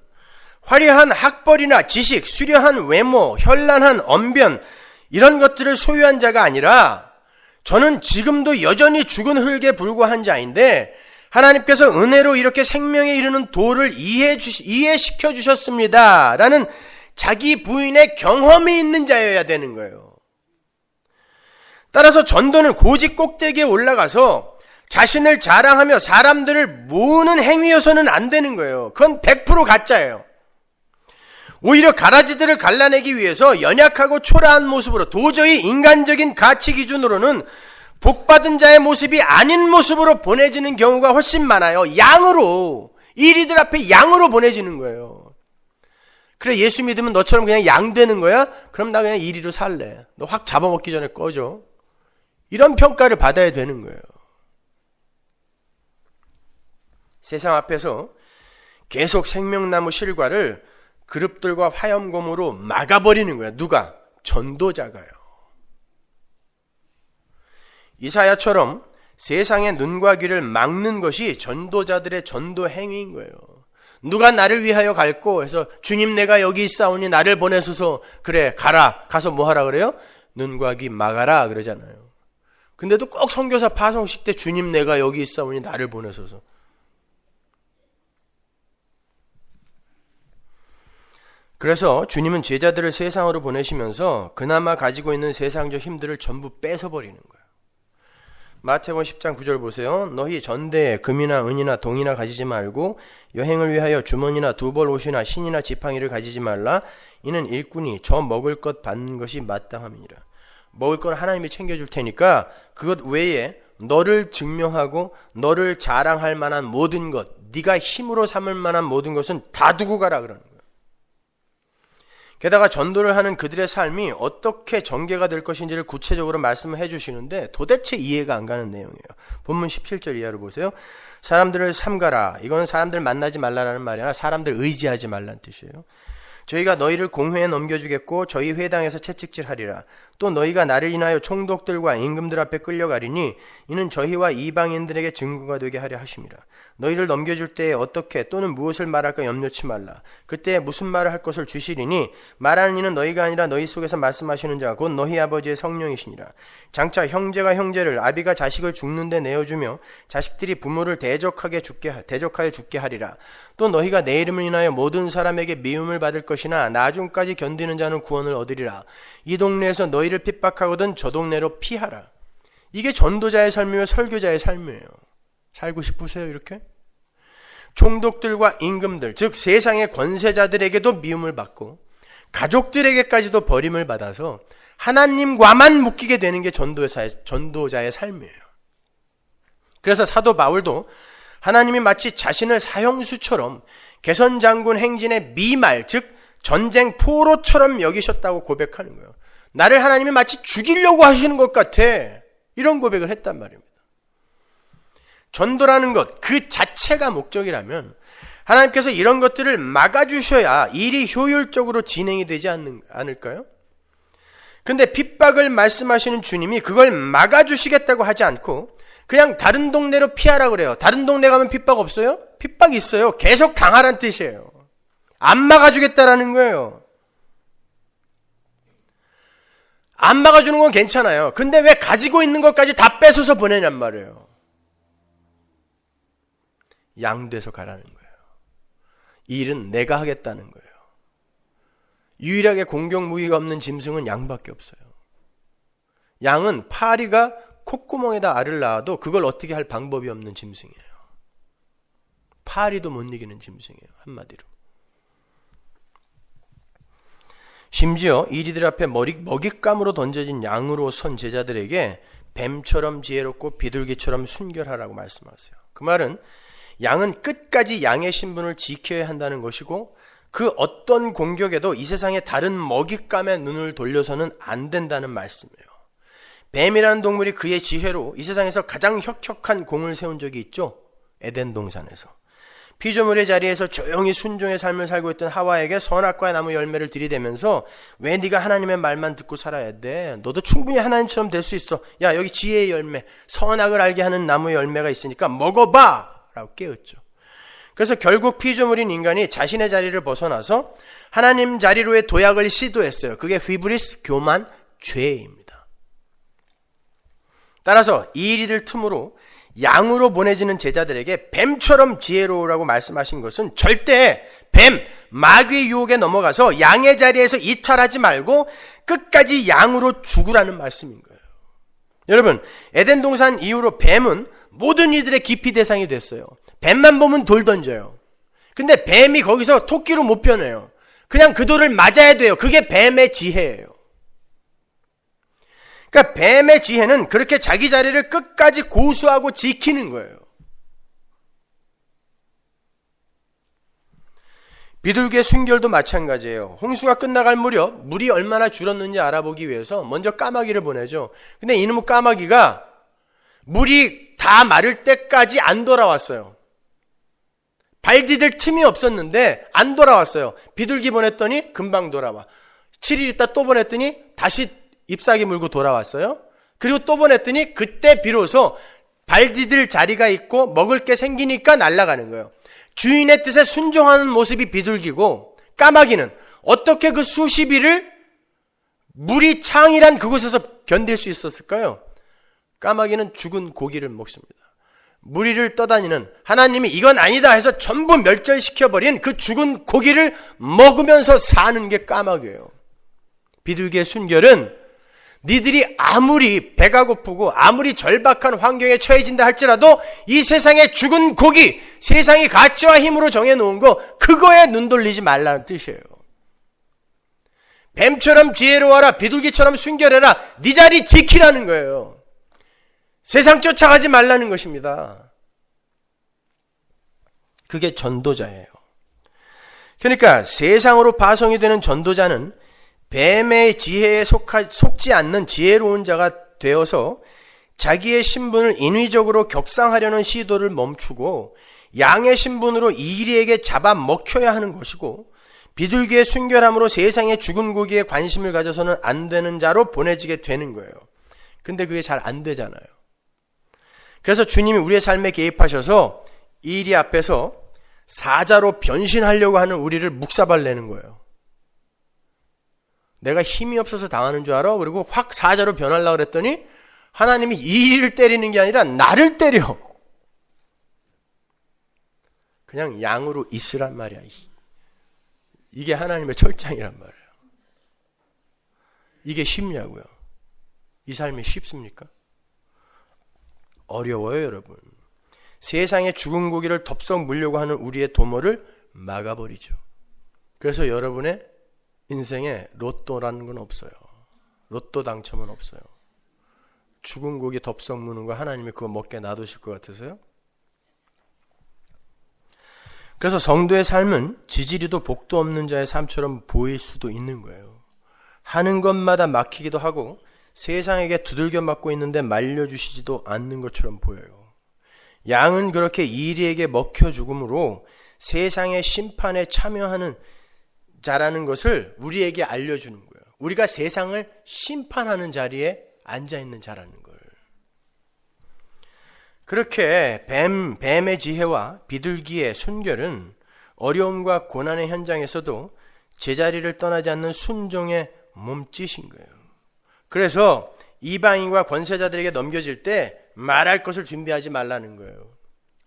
화려한 학벌이나 지식, 수려한 외모, 현란한 언변 이런 것들을 소유한 자가 아니라 저는 지금도 여전히 죽은 흙에 불과한 자인데 하나님께서 은혜로 이렇게 생명에 이르는 도를 이해시켜 주셨습니다 라는 자기 부인의 경험이 있는 자여야 되는 거예요. 따라서 전도는 고지 꼭대기에 올라가서 자신을 자랑하며 사람들을 모으는 행위여서는 안 되는 거예요. 그건 100% 가짜예요. 오히려 가라지들을 갈라내기 위해서 연약하고 초라한 모습으로 도저히 인간적인 가치 기준으로는 복받은 자의 모습이 아닌 모습으로 보내지는 경우가 훨씬 많아요. 양으로, 이리들 앞에 양으로 보내지는 거예요. 그래, 예수 믿으면 너처럼 그냥 양 되는 거야? 그럼 나 그냥 이리로 살래. 너 확 잡아먹기 전에 꺼져. 이런 평가를 받아야 되는 거예요. 세상 앞에서 계속 생명나무 실과를 그룹들과 화염검으로 막아버리는 거야. 누가? 전도자가요. 이사야처럼 세상의 눈과 귀를 막는 것이 전도자들의 전도 행위인 거예요. 누가 나를 위하여 갈고 해서 주님 내가 여기 있사오니 나를 보내소서. 그래 가라. 가서 뭐 하라 그래요? 눈과 귀 막아라 그러잖아요. 근데도 꼭 선교사 파송식 때 주님 내가 여기 있사오니 나를 보내소서. 그래서 주님은 제자들을 세상으로 보내시면서 그나마 가지고 있는 세상적 힘들을 전부 뺏어버리는 거예요. 마태복음 10장 9절 보세요. 너희 전대에 금이나 은이나 동이나 가지지 말고 여행을 위하여 주머니나 두벌 옷이나 신이나 지팡이를 가지지 말라. 이는 일꾼이 저 먹을 것 받는 것이 마땅함이니라. 먹을 건 하나님이 챙겨줄 테니까 그것 외에 너를 증명하고 너를 자랑할 만한 모든 것, 네가 힘으로 삼을 만한 모든 것은 다 두고 가라 그러는 거예요. 게다가 전도를 하는 그들의 삶이 어떻게 전개가 될 것인지를 구체적으로 말씀을 해주시는데 도대체 이해가 안 가는 내용이에요. 본문 17절 이하로 보세요. 사람들을 삼가라. 이건 사람들 만나지 말라라는 말이 아니라 사람들 의지하지 말라는 뜻이에요. 저희가 너희를 공회에 넘겨주겠고 저희 회당에서 채찍질하리라. 또 너희가 나를 인하여 총독들과 임금들 앞에 끌려가리니 이는 저희와 이방인들에게 증거가 되게 하려 하심이라. 너희를 넘겨줄 때에 어떻게 또는 무엇을 말할까 염려치 말라. 그때 무슨 말을 할 것을 주시리니 말하는 이는 너희가 아니라 너희 속에서 말씀하시는 자 곧 너희 아버지의 성령이시니라. 장차 형제가 형제를 아비가 자식을 죽는데 내어주며 자식들이 부모를 대적하여 죽게 하리라. 또 너희가 내 이름을 인하여 모든 사람에게 미움을 받을 것이나 나중까지 견디는 자는 구원을 얻으리라. 이 동네에서 너희를 핍박하거든 저 동네로 피하라. 이게 전도자의 삶이며 설교자의 삶이에요. 살고 싶으세요 이렇게? 총독들과 임금들, 즉 세상의 권세자들에게도 미움을 받고 가족들에게까지도 버림을 받아서 하나님과만 묶이게 되는 게 전도자의 삶이에요. 그래서 사도 바울도 하나님이 마치 자신을 사형수처럼 개선장군 행진의 미말, 즉 전쟁 포로처럼 여기셨다고 고백하는 거예요. 나를 하나님이 마치 죽이려고 하시는 것 같아. 이런 고백을 했단 말입니다. 전도라는 것 그 자체가 목적이라면 하나님께서 이런 것들을 막아주셔야 일이 효율적으로 진행이 되지 않을까요? 근데 핍박을 말씀하시는 주님이 그걸 막아주시겠다고 하지 않고 그냥 다른 동네로 피하라고 그래요. 다른 동네 가면 핍박 없어요? 핍박 있어요. 계속 당하란 뜻이에요. 안 막아주겠다라는 거예요. 안 막아주는 건 괜찮아요. 근데 왜 가지고 있는 것까지 다 뺏어서 보내냔 말이에요. 양돼서 가라는 거예요. 이 일은 내가 하겠다는 거예요. 유일하게 공격 무기가 없는 짐승은 양밖에 없어요. 양은 파리가 콧구멍에다 알을 낳아도 그걸 어떻게 할 방법이 없는 짐승이에요. 파리도 못 이기는 짐승이에요. 한마디로. 심지어 이리들 앞에 먹잇감으로 던져진 양으로 선 제자들에게 뱀처럼 지혜롭고 비둘기처럼 순결하라고 말씀하세요. 그 말은 양은 끝까지 양의 신분을 지켜야 한다는 것이고 그 어떤 공격에도 이 세상의 다른 먹잇감의 눈을 돌려서는 안 된다는 말씀이에요. 뱀이라는 동물이 그의 지혜로 이 세상에서 가장 혁혁한 공을 세운 적이 있죠. 에덴 동산에서. 피조물의 자리에서 조용히 순종의 삶을 살고 있던 하와에게 선악과의 나무 열매를 들이대면서 왜 네가 하나님의 말만 듣고 살아야 돼? 너도 충분히 하나님처럼 될 수 있어. 야, 여기 지혜의 열매, 선악을 알게 하는 나무 열매가 있으니까 먹어봐! 라고 깨웠죠. 그래서 결국 피조물인 인간이 자신의 자리를 벗어나서 하나님 자리로의 도약을 시도했어요. 그게 휘브리스, 교만, 죄입니다. 따라서 이 일이들 틈으로 양으로 보내지는 제자들에게 뱀처럼 지혜로우라고 말씀하신 것은 절대 뱀, 마귀의 유혹에 넘어가서 양의 자리에서 이탈하지 말고 끝까지 양으로 죽으라는 말씀인 거예요. 여러분, 에덴 동산 이후로 뱀은 모든 이들의 기피 대상이 됐어요. 뱀만 보면 돌 던져요. 근데 뱀이 거기서 토끼로 못 변해요. 그냥 그 돌을 맞아야 돼요. 그게 뱀의 지혜예요. 그러니까 뱀의 지혜는 그렇게 자기 자리를 끝까지 고수하고 지키는 거예요. 비둘기의 순결도 마찬가지예요. 홍수가 끝나갈 무렵 물이 얼마나 줄었는지 알아보기 위해서 먼저 까마귀를 보내죠. 근데 이놈의 까마귀가 물이 다 마를 때까지 안 돌아왔어요. 발 디딜 틈이 없었는데 안 돌아왔어요. 비둘기 보냈더니 금방 돌아와. 7일 있다 또 보냈더니 다시 잎사귀 물고 돌아왔어요. 그리고 또 보냈더니 그때 비로소 발 디딜 자리가 있고 먹을 게 생기니까 날아가는 거예요. 주인의 뜻에 순종하는 모습이 비둘기고 까마귀는 어떻게 그 수십 일을 물이 창이란 그곳에서 견딜 수 있었을까요? 까마귀는 죽은 고기를 먹습니다. 무리를 떠다니는 하나님이 이건 아니다 해서 전부 멸절시켜버린 그 죽은 고기를 먹으면서 사는 게 까마귀예요. 비둘기의 순결은 니들이 아무리 배가 고프고 아무리 절박한 환경에 처해진다 할지라도 이 세상의 죽은 고기, 세상이 가치와 힘으로 정해놓은 거 그거에 눈 돌리지 말라는 뜻이에요. 뱀처럼 지혜로워라, 비둘기처럼 순결해라, 네 자리 지키라는 거예요. 세상 쫓아가지 말라는 것입니다. 그게 전도자예요. 그러니까 세상으로 파송이 되는 전도자는 뱀의 지혜에 속지 않는 지혜로운 자가 되어서 자기의 신분을 인위적으로 격상하려는 시도를 멈추고 양의 신분으로 이리에게 잡아먹혀야 하는 것이고 비둘기의 순결함으로 세상의 죽은 고기에 관심을 가져서는 안 되는 자로 보내지게 되는 거예요. 근데 그게 잘 안 되잖아요. 그래서 주님이 우리의 삶에 개입하셔서 이리 앞에서 사자로 변신하려고 하는 우리를 묵사발 내는 거예요. 내가 힘이 없어서 당하는 줄 알아? 그리고 확 사자로 변하려고 그랬더니 하나님이 이리를 때리는 게 아니라 나를 때려. 그냥 양으로 있으란 말이야. 이게 하나님의 철장이란 말이에요. 이게 쉽냐고요. 이 삶이 쉽습니까? 어려워요, 여러분. 세상의 죽은 고기를 덥석 물려고 하는 우리의 도모를 막아버리죠. 그래서 여러분의 인생에 로또라는 건 없어요. 로또 당첨은 없어요. 죽은 고기 덥석 무는 거 하나님이 그거 먹게 놔두실 것 같으세요? 그래서 성도의 삶은 지지리도 복도 없는 자의 삶처럼 보일 수도 있는 거예요. 하는 것마다 막히기도 하고 세상에게 두들겨 맞고 있는데 말려주시지도 않는 것처럼 보여요. 양은 그렇게 이리에게 먹혀 죽음으로 세상의 심판에 참여하는 자라는 것을 우리에게 알려주는 거예요. 우리가 세상을 심판하는 자리에 앉아있는 자라는 걸. 그렇게 뱀의 지혜와 비둘기의 순결은 어려움과 고난의 현장에서도 제자리를 떠나지 않는 순종의 몸짓인 거예요. 그래서 이방인과 권세자들에게 넘겨질 때 말할 것을 준비하지 말라는 거예요.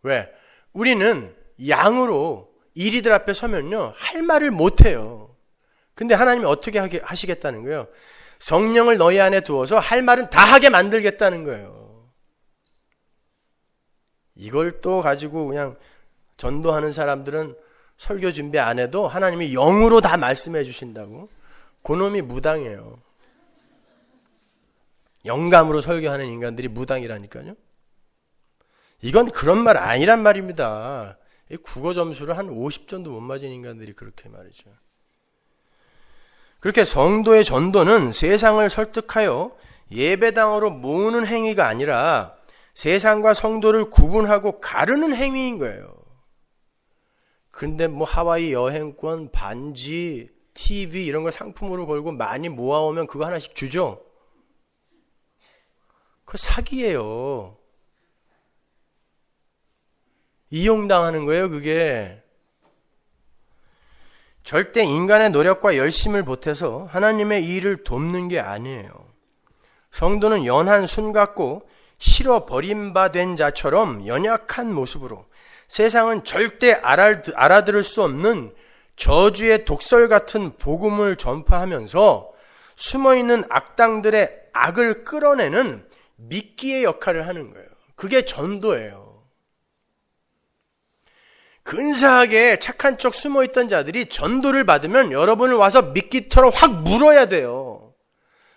왜? 우리는 양으로 이리들 앞에 서면요, 할 말을 못해요. 근데 하나님이 어떻게 하시겠다는 거예요? 성령을 너희 안에 두어서 할 말은 다 하게 만들겠다는 거예요. 이걸 또 가지고 그냥 전도하는 사람들은 설교 준비 안 해도 하나님이 영으로 다 말씀해 주신다고? 그놈이 무당이에요. 영감으로 설교하는 인간들이 무당이라니까요. 이건 그런 말 아니란 말입니다. 국어 점수를 한 50점도 못 맞은 인간들이 그렇게 말이죠. 그렇게 성도의 전도는 세상을 설득하여 예배당으로 모으는 행위가 아니라 세상과 성도를 구분하고 가르는 행위인 거예요. 근데 뭐 하와이 여행권, 반지, TV 이런 걸 상품으로 걸고 많이 모아오면 그거 하나씩 주죠? 그거 사기예요. 이용당하는 거예요, 그게. 절대 인간의 노력과 열심을 보태서 하나님의 일을 돕는 게 아니에요. 성도는 연한 순 같고 실어 버림받은 자처럼 연약한 모습으로 세상은 절대 알아들을 수 없는 저주의 독설 같은 복음을 전파하면서 숨어있는 악당들의 악을 끌어내는 미끼의 역할을 하는 거예요. 그게 전도예요. 근사하게 착한 척 숨어있던 자들이 전도를 받으면 여러분을 와서 미끼처럼 확 물어야 돼요.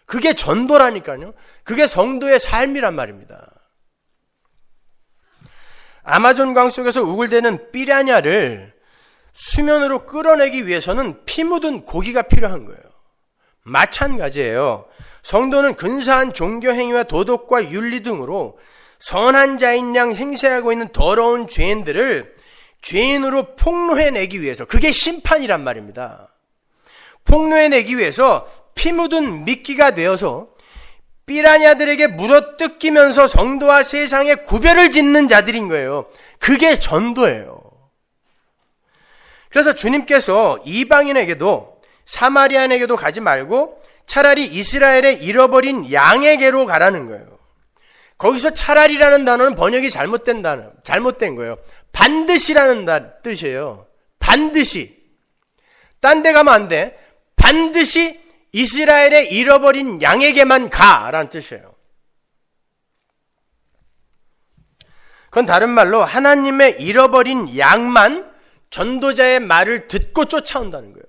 그게 전도라니까요. 그게 성도의 삶이란 말입니다. 아마존강 속에서 우글대는 삐라냐를 수면으로 끌어내기 위해서는 피 묻은 고기가 필요한 거예요. 마찬가지예요. 성도는 근사한 종교 행위와 도덕과 윤리 등으로 선한 자인 양 행세하고 있는 더러운 죄인들을 죄인으로 폭로해내기 위해서, 그게 심판이란 말입니다. 폭로해내기 위해서 피 묻은 미끼가 되어서 삐라냐들에게 물어뜯기면서 성도와 세상의 구별을 짓는 자들인 거예요. 그게 전도예요. 그래서 주님께서 이방인에게도 사마리안에게도 가지 말고 차라리 이스라엘의 잃어버린 양에게로 가라는 거예요. 거기서 차라리라는 단어는 번역이 잘못된 거예요. 반드시라는 뜻이에요. 반드시. 딴 데 가면 안 돼. 반드시 이스라엘의 잃어버린 양에게만 가라는 뜻이에요. 그건 다른 말로 하나님의 잃어버린 양만 전도자의 말을 듣고 쫓아온다는 거예요.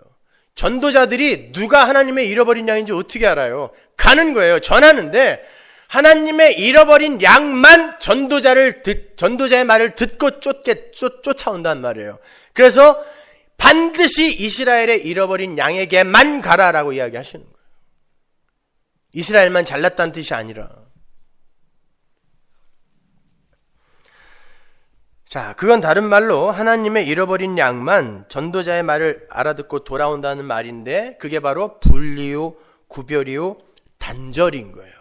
전도자들이 누가 하나님의 잃어버린 양인지 어떻게 알아요? 가는 거예요. 전하는데 하나님의 잃어버린 양만 전도자의 말을 듣고 쫓아온다는 말이에요. 그래서 반드시 이스라엘의 잃어버린 양에게만 가라라고 이야기하시는 거예요. 이스라엘만 잘났다는 뜻이 아니라. 자, 그건 다른 말로 하나님의 잃어버린 양만 전도자의 말을 알아듣고 돌아온다는 말인데 그게 바로 분리요, 구별이요, 단절인 거예요.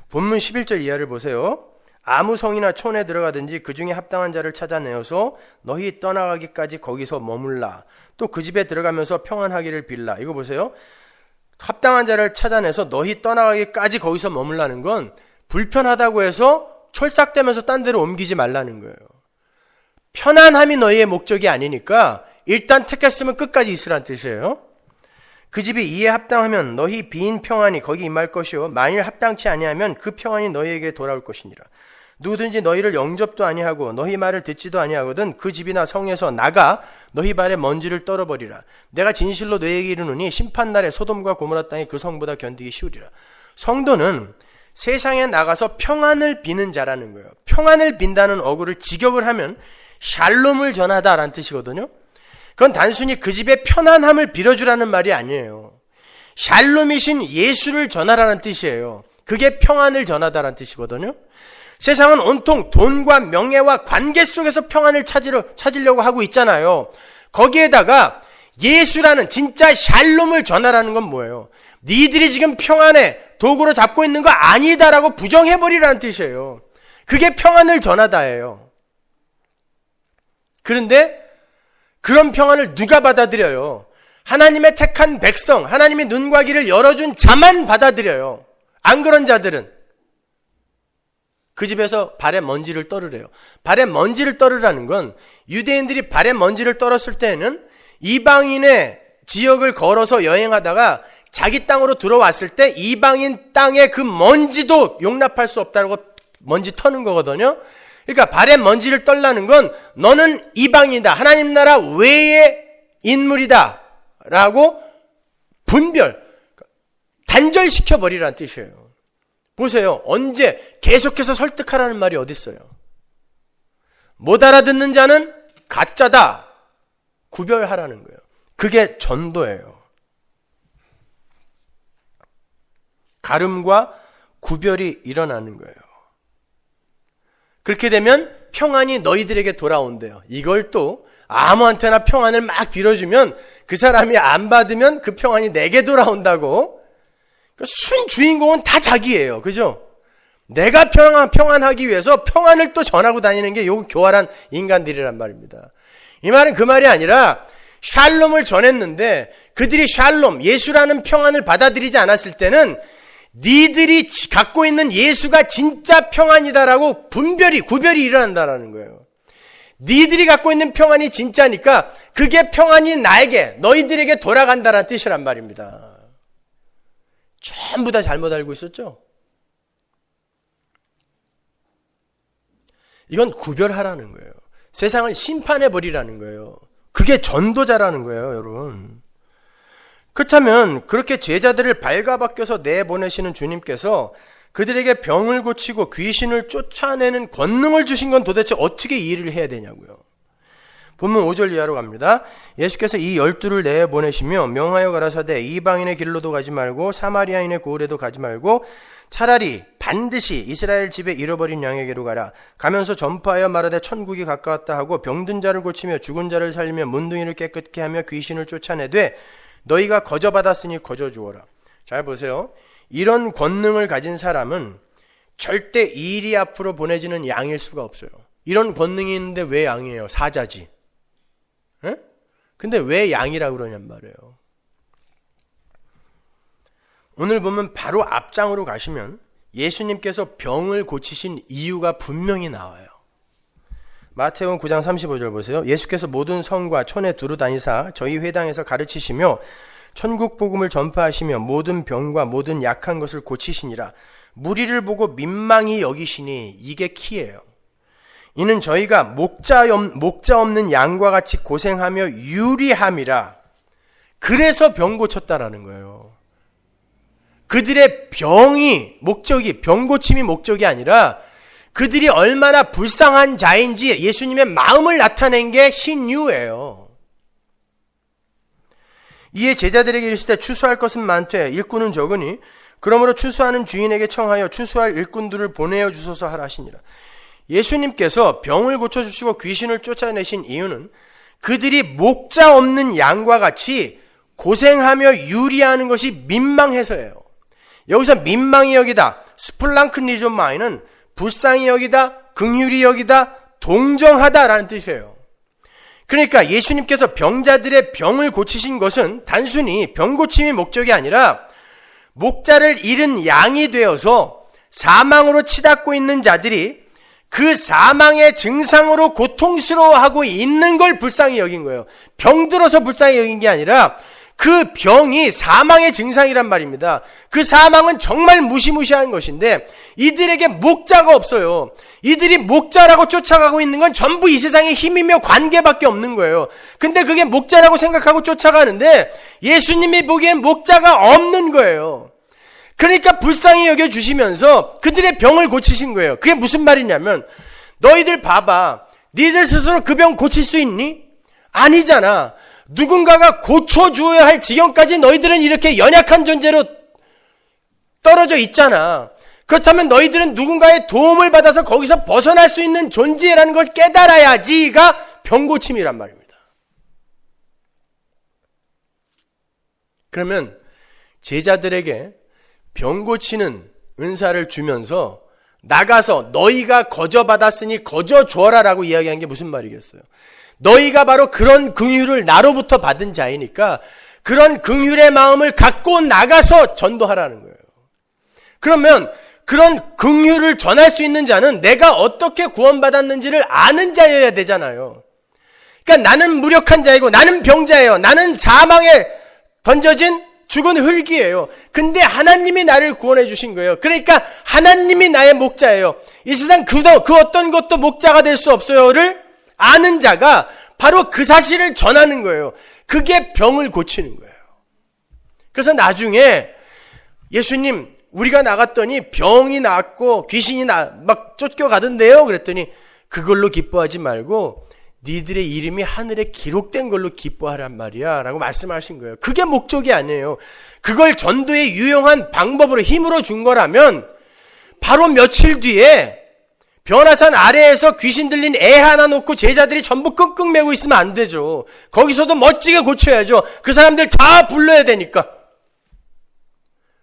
본문 11절 이하를 보세요. 아무 성이나 촌에 들어가든지 그 중에 합당한 자를 찾아내어서 너희 떠나가기까지 거기서 머물라. 또 그 집에 들어가면서 평안하기를 빌라. 이거 보세요. 합당한 자를 찾아내서 너희 떠나가기까지 거기서 머물라는 건 불편하다고 해서 철삭되면서 딴 데로 옮기지 말라는 거예요. 편안함이 너희의 목적이 아니니까 일단 택했으면 끝까지 있으란 뜻이에요. 그 집이 이에 합당하면 너희 빈 평안이 거기 임할 것이요 만일 합당치 아니하면 그 평안이 너희에게 돌아올 것이니라. 누구든지 너희를 영접도 아니하고 너희 말을 듣지도 아니하거든 그 집이나 성에서 나가 너희 발에 먼지를 떨어버리라. 내가 진실로 너희에게 이르노니 심판날에 소돔과 고모라 땅이 그 성보다 견디기 쉬우리라. 성도는 세상에 나가서 평안을 비는 자라는 거예요. 평안을 빈다는 어구를 직역을 하면 샬롬을 전하다라는 뜻이거든요. 그건 단순히 그 집의 편안함을 빌어주라는 말이 아니에요. 샬롬이신 예수를 전하라는 뜻이에요. 그게 평안을 전하다라는 뜻이거든요. 세상은 온통 돈과 명예와 관계 속에서 평안을 찾으려고 하고 있잖아요. 거기에다가 예수라는 진짜 샬롬을 전하라는 건 뭐예요? 니들이 지금 평안에 도구로 잡고 있는 거 아니다라고 부정해버리라는 뜻이에요. 그게 평안을 전하다예요. 그런데 그런 평안을 누가 받아들여요? 하나님의 택한 백성, 하나님이 눈과 귀를 열어준 자만 받아들여요. 안 그런 자들은 그 집에서 발에 먼지를 떨으래요. 발에 먼지를 떨으라는 건 유대인들이 발에 먼지를 떨었을 때는 이방인의 지역을 걸어서 여행하다가 자기 땅으로 들어왔을 때 이방인 땅의 그 먼지도 용납할 수 없다고 먼지 터는 거거든요. 그러니까 발에 먼지를 떨라는 건 너는 이방이다, 하나님 나라 외의 인물이다 라고 단절시켜버리라는 뜻이에요. 보세요. 언제 계속해서 설득하라는 말이 어디 있어요? 못 알아듣는 자는 가짜다. 구별하라는 거예요. 그게 전도예요. 가름과 구별이 일어나는 거예요. 그렇게 되면 평안이 너희들에게 돌아온대요. 이걸 또 아무한테나 평안을 막 빌어주면 그 사람이 안 받으면 그 평안이 내게 돌아온다고. 순 주인공은 다 자기예요. 그죠? 내가 평안하기 위해서 평안을 또 전하고 다니는 게 요 교활한 인간들이란 말입니다. 이 말은 그 말이 아니라 샬롬을 전했는데 그들이 샬롬, 예수라는 평안을 받아들이지 않았을 때는 니들이 갖고 있는 예수가 진짜 평안이다라고 구별이 일어난다라는 거예요. 니들이 갖고 있는 평안이 진짜니까 그게 평안이 너희들에게 돌아간다라는 뜻이란 말입니다. 전부 다 잘못 알고 있었죠? 이건 구별하라는 거예요. 세상을 심판해버리라는 거예요. 그게 전도자라는 거예요, 여러분. 그렇다면 그렇게 제자들을 발가벗겨서 내보내시는 주님께서 그들에게 병을 고치고 귀신을 쫓아내는 권능을 주신 건 도대체 어떻게 이해를 해야 되냐고요. 본문 5절 이하로 갑니다. 예수께서 이 12를 내보내시며 명하여 가라사대 이방인의 길로도 가지 말고 사마리아인의 고을에도 가지 말고 차라리 반드시 이스라엘 집에 잃어버린 양에게로 가라. 가면서 전파하여 말하되 천국이 가까웠다 하고 병든 자를 고치며 죽은 자를 살리며 문둥이를 깨끗게 하며 귀신을 쫓아내되 너희가 거저받았으니 거저주어라. 잘 보세요. 이런 권능을 가진 사람은 절대 이리 앞으로 보내지는 양일 수가 없어요. 이런 권능이 있는데 왜 양이에요? 사자지. 에? 근데 왜 양이라고 그러냔 말이에요. 오늘 보면 바로 앞장으로 가시면 예수님께서 병을 고치신 이유가 분명히 나와요. 마태복음 9장 35절 보세요. 예수께서 모든 성과 촌에 두루 다니사 저희 회당에서 가르치시며 천국 복음을 전파하시며 모든 병과 모든 약한 것을 고치시니라. 무리를 보고 민망히 여기시니 이게 키예요. 이는 저희가 목자 없는 양과 같이 고생하며 유리함이라. 그래서 병 고쳤다라는 거예요. 그들의 병 고침이 목적이 아니라 그들이 얼마나 불쌍한 자인지 예수님의 마음을 나타낸 게 신유예요. 이에 제자들에게 이르시되 추수할 것은 많되 일꾼은 적으니 그러므로 추수하는 주인에게 청하여 추수할 일꾼들을 보내어 주소서 하라 하시니라. 예수님께서 병을 고쳐주시고 귀신을 쫓아내신 이유는 그들이 목자 없는 양과 같이 고생하며 유리하는 것이 민망해서예요. 여기서 민망히 여기다, 스플랑크니존마이는 불쌍히 여기다, 긍휼히 여기다, 동정하다라는 뜻이에요. 그러니까 예수님께서 병자들의 병을 고치신 것은 단순히 병 고침이 목적이 아니라 목자를 잃은 양이 되어서 사망으로 치닫고 있는 자들이 그 사망의 증상으로 고통스러워하고 있는 걸 불쌍히 여긴 거예요. 병들어서 불쌍히 여긴 게 아니라 그 병이 사망의 증상이란 말입니다. 그 사망은 정말 무시무시한 것인데 이들에게 목자가 없어요. 이들이 목자라고 쫓아가고 있는 건 전부 이 세상의 힘이며 관계밖에 없는 거예요. 근데 그게 목자라고 생각하고 쫓아가는데 예수님이 보기엔 목자가 없는 거예요. 그러니까 불쌍히 여겨주시면서 그들의 병을 고치신 거예요. 그게 무슨 말이냐면 너희들 봐봐. 니들 스스로 그 병 고칠 수 있니? 아니잖아. 누군가가 고쳐줘야 할 지경까지 너희들은 이렇게 연약한 존재로 떨어져 있잖아. 그렇다면 너희들은 누군가의 도움을 받아서 거기서 벗어날 수 있는 존재라는 걸 깨달아야지가 병고침이란 말입니다. 그러면 제자들에게 병고치는 은사를 주면서 나가서 너희가 거저받았으니 거저주어라 라고 이야기한 게 무슨 말이겠어요? 너희가 바로 그런 긍휼을 나로부터 받은 자이니까 그런 긍휼의 마음을 갖고 나가서 전도하라는 거예요. 그러면 그런 긍휼을 전할 수 있는 자는 내가 어떻게 구원받았는지를 아는 자여야 되잖아요. 그러니까 나는 무력한 자이고 나는 병자예요. 나는 사망에 던져진 죽은 흙이에요. 근데 하나님이 나를 구원해 주신 거예요. 그러니까 하나님이 나의 목자예요. 이 세상 그 어떤 것도 목자가 될 수 없어요를 아는 자가 바로 그 사실을 전하는 거예요. 그게 병을 고치는 거예요. 그래서 나중에 예수님 우리가 나갔더니 병이 나았고 귀신이 막 쫓겨가던데요. 그랬더니 그걸로 기뻐하지 말고 니들의 이름이 하늘에 기록된 걸로 기뻐하란 말이야 라고 말씀하신 거예요. 그게 목적이 아니에요. 그걸 전도에 유용한 방법으로 힘으로 준 거라면 바로 며칠 뒤에 변화산 아래에서 귀신 들린 애 하나 놓고 제자들이 전부 끙끙 매고 있으면 안 되죠. 거기서도 멋지게 고쳐야죠. 그 사람들 다 불러야 되니까.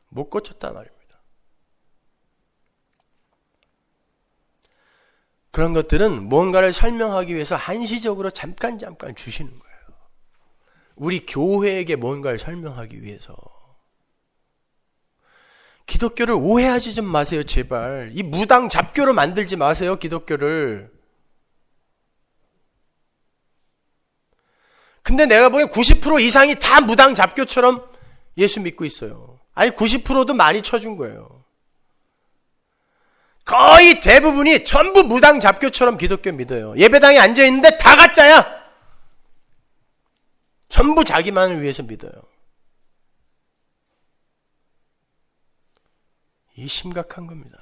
못 고쳤단 말입니다. 그런 것들은 뭔가를 설명하기 위해서 한시적으로 잠깐 주시는 거예요. 우리 교회에게 뭔가를 설명하기 위해서. 기독교를 오해하지 좀 마세요, 제발. 이 무당 잡교로 만들지 마세요, 기독교를. 근데 내가 보기엔 90% 이상이 다 무당 잡교처럼 예수 믿고 있어요. 아니 90%도 많이 쳐준 거예요. 거의 대부분이 전부 무당 잡교처럼 기독교 믿어요. 예배당에 앉아있는데 다 가짜야. 전부 자기만을 위해서 믿어요. 이 심각한 겁니다.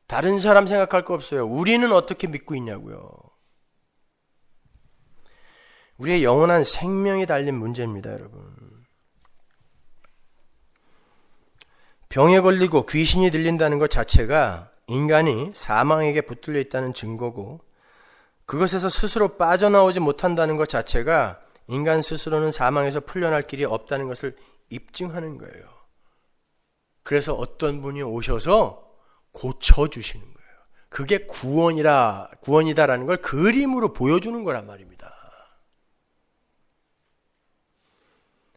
다른 사람 생각할 거 없어요. 우리는 어떻게 믿고 있냐고요. 우리의 영원한 생명이 달린 문제입니다, 여러분. 병에 걸리고 귀신이 들린다는 것 자체가 인간이 사망에게 붙들려 있다는 증거고, 그것에서 스스로 빠져나오지 못한다는 것 자체가 인간 스스로는 사망에서 풀려날 길이 없다는 것을 입증하는 거예요. 그래서 어떤 분이 오셔서 고쳐주시는 거예요. 그게 구원이다라는 걸 그림으로 보여주는 거란 말입니다.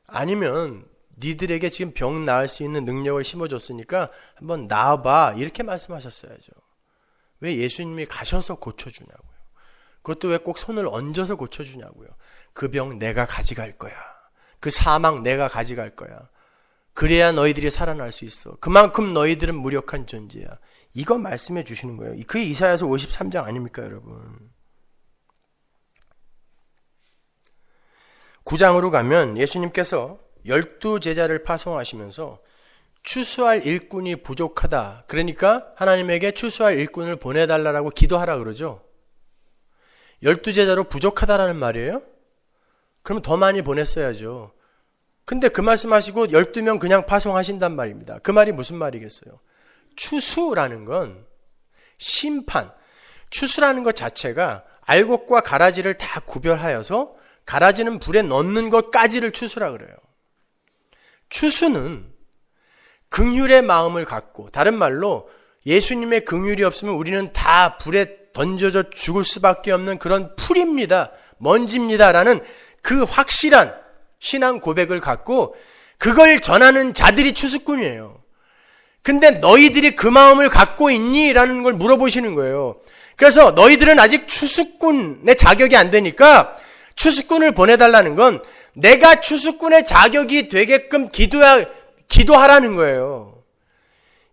아니면 니들에게 지금 병 나을 수 있는 능력을 심어줬으니까 한번 나아봐 이렇게 말씀하셨어야죠. 왜 예수님이 가셔서 고쳐주냐고요. 그것도 왜 꼭 손을 얹어서 고쳐주냐고요. 그 병 내가 가져갈 거야. 그 사망 내가 가져갈 거야. 그래야 너희들이 살아날 수 있어. 그만큼 너희들은 무력한 존재야. 이거 말씀해 주시는 거예요. 그게 이사야서 53장 아닙니까, 여러분? 9장으로 가면 예수님께서 12제자를 파송하시면서 추수할 일꾼이 부족하다. 그러니까 하나님에게 추수할 일꾼을 보내달라고 기도하라 그러죠. 12제자로 부족하다라는 말이에요? 그럼 더 많이 보냈어야죠. 근데 그 말씀하시고 12명 그냥 파송하신단 말입니다. 그 말이 무슨 말이겠어요? 추수라는 건 심판, 추수라는 것 자체가 알곡과 가라지를 다 구별하여서 가라지는 불에 넣는 것까지를 추수라 그래요. 추수는 긍휼의 마음을 갖고, 다른 말로 예수님의 긍휼이 없으면 우리는 다 불에 던져져 죽을 수밖에 없는 그런 풀입니다, 먼지입니다라는 그 확실한 신앙 고백을 갖고 그걸 전하는 자들이 추수꾼이에요. 근데 너희들이 그 마음을 갖고 있니? 라는 걸 물어보시는 거예요. 그래서 너희들은 아직 추수꾼의 자격이 안 되니까 추수꾼을 보내달라는 건 내가 추수꾼의 자격이 되게끔 기도하라는 거예요.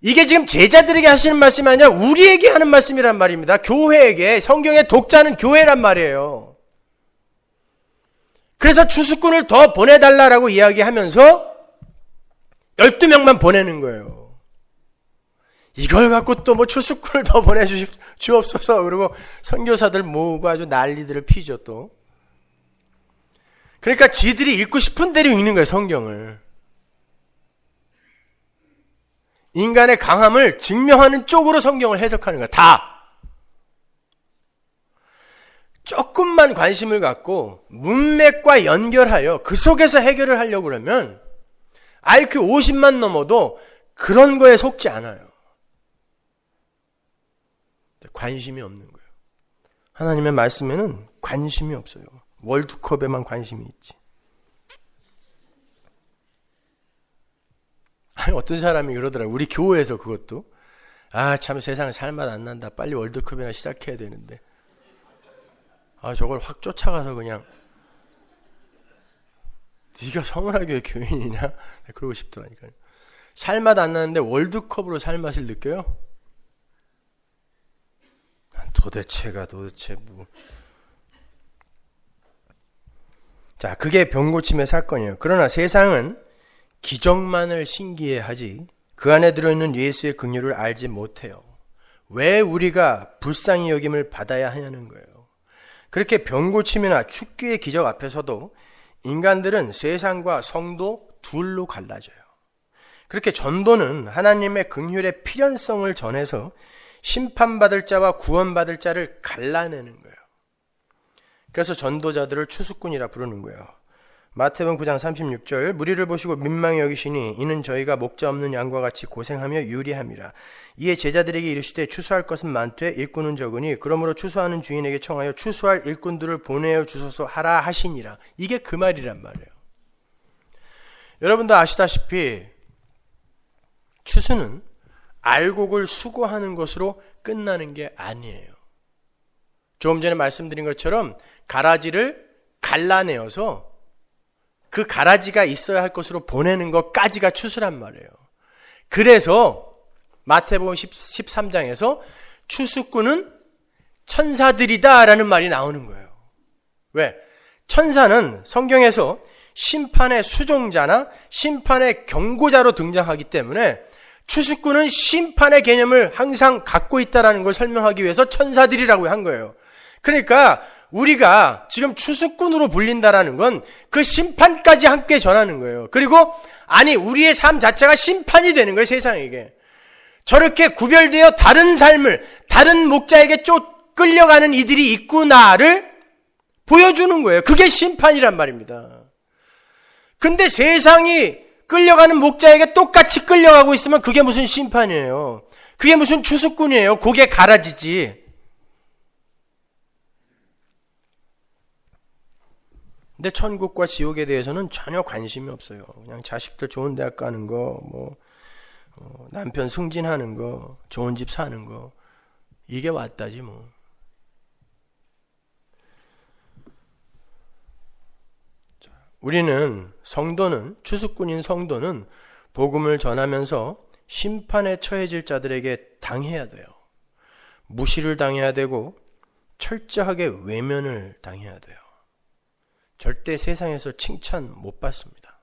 이게 지금 제자들에게 하시는 말씀이 아니라 우리에게 하는 말씀이란 말입니다. 교회에게. 성경의 독자는 교회란 말이에요. 그래서 추수꾼을 더 보내달라고 이야기하면서 12명만 보내는 거예요. 이걸 갖고 또 뭐 추수꾼을 더 보내주옵소서 그러고 선교사들 모으고 아주 난리들을 피죠 또. 그러니까 지들이 읽고 싶은 대로 읽는 거예요, 성경을. 인간의 강함을 증명하는 쪽으로 성경을 해석하는 거야, 다. 조금만 관심을 갖고 문맥과 연결하여 그 속에서 해결을 하려고 그러면 IQ 50만 넘어도 그런 거에 속지 않아요. 관심이 없는 거예요. 하나님의 말씀에는 관심이 없어요. 월드컵에만 관심이 있지. 아니, 어떤 사람이 그러더라고요. 우리 교회에서 그것도. 참 세상에 살맛 안 난다. 빨리 월드컵이나 시작해야 되는데. 저걸 확 쫓아가서 그냥 네가 성은아교회 교인이냐? 그러고 싶더라니까요. 살맛 안 나는데 월드컵으로 살맛을 느껴요? 도대체 뭐. 자, 그게 병고침의 사건이에요. 그러나 세상은 기적만을 신기해하지 그 안에 들어있는 예수의 긍휼을 알지 못해요. 왜 우리가 불쌍히 여김을 받아야 하냐는 거예요. 그렇게 병고침이나 축기의 기적 앞에서도 인간들은 세상과 성도 둘로 갈라져요. 그렇게 전도는 하나님의 긍휼의 필연성을 전해서 심판받을 자와 구원받을 자를 갈라내는 거예요. 그래서 전도자들을 추수꾼이라 부르는 거예요. 마태복음 9장 36절 무리를 보시고 민망히 여기시니 이는 저희가 목자 없는 양과 같이 고생하며 유리함이라. 이에 제자들에게 이르시되 추수할 것은 많되 일꾼은 적으니 그러므로 추수하는 주인에게 청하여 추수할 일꾼들을 보내어 주소서 하라 하시니라. 이게 그 말이란 말이에요. 여러분도 아시다시피 추수는 알곡을 수거하는 것으로 끝나는 게 아니에요. 조금 전에 말씀드린 것처럼 가라지를 갈라내어서 그 가라지가 있어야 할 것으로 보내는 것까지가 추수란 말이에요. 그래서 마태복음 13장에서 추수꾼은 천사들이다 라는 말이 나오는 거예요. 왜? 천사는 성경에서 심판의 수종자나 심판의 경고자로 등장하기 때문에 추수꾼은 심판의 개념을 항상 갖고 있다는 걸 설명하기 위해서 천사들이라고 한 거예요. 그러니까 우리가 지금 추수꾼으로 불린다라는 건 그 심판까지 함께 전하는 거예요. 그리고 우리의 삶 자체가 심판이 되는 거예요, 세상에게. 저렇게 구별되어 다른 삶을 다른 목자에게 끌려가는 이들이 있구나를 보여주는 거예요. 그게 심판이란 말입니다. 근데 세상이 끌려가는 목자에게 똑같이 끌려가고 있으면 그게 무슨 심판이에요? 그게 무슨 추수꾼이에요? 고개 가라지지. 근데 천국과 지옥에 대해서는 전혀 관심이 없어요. 그냥 자식들 좋은 대학 가는 거, 남편 승진하는 거, 좋은 집 사는 거, 이게 왔다지 뭐. 우리는 성도는, 추수꾼인 성도는 복음을 전하면서 심판에 처해질 자들에게 당해야 돼요. 무시를 당해야 되고 철저하게 외면을 당해야 돼요. 절대 세상에서 칭찬 못 받습니다.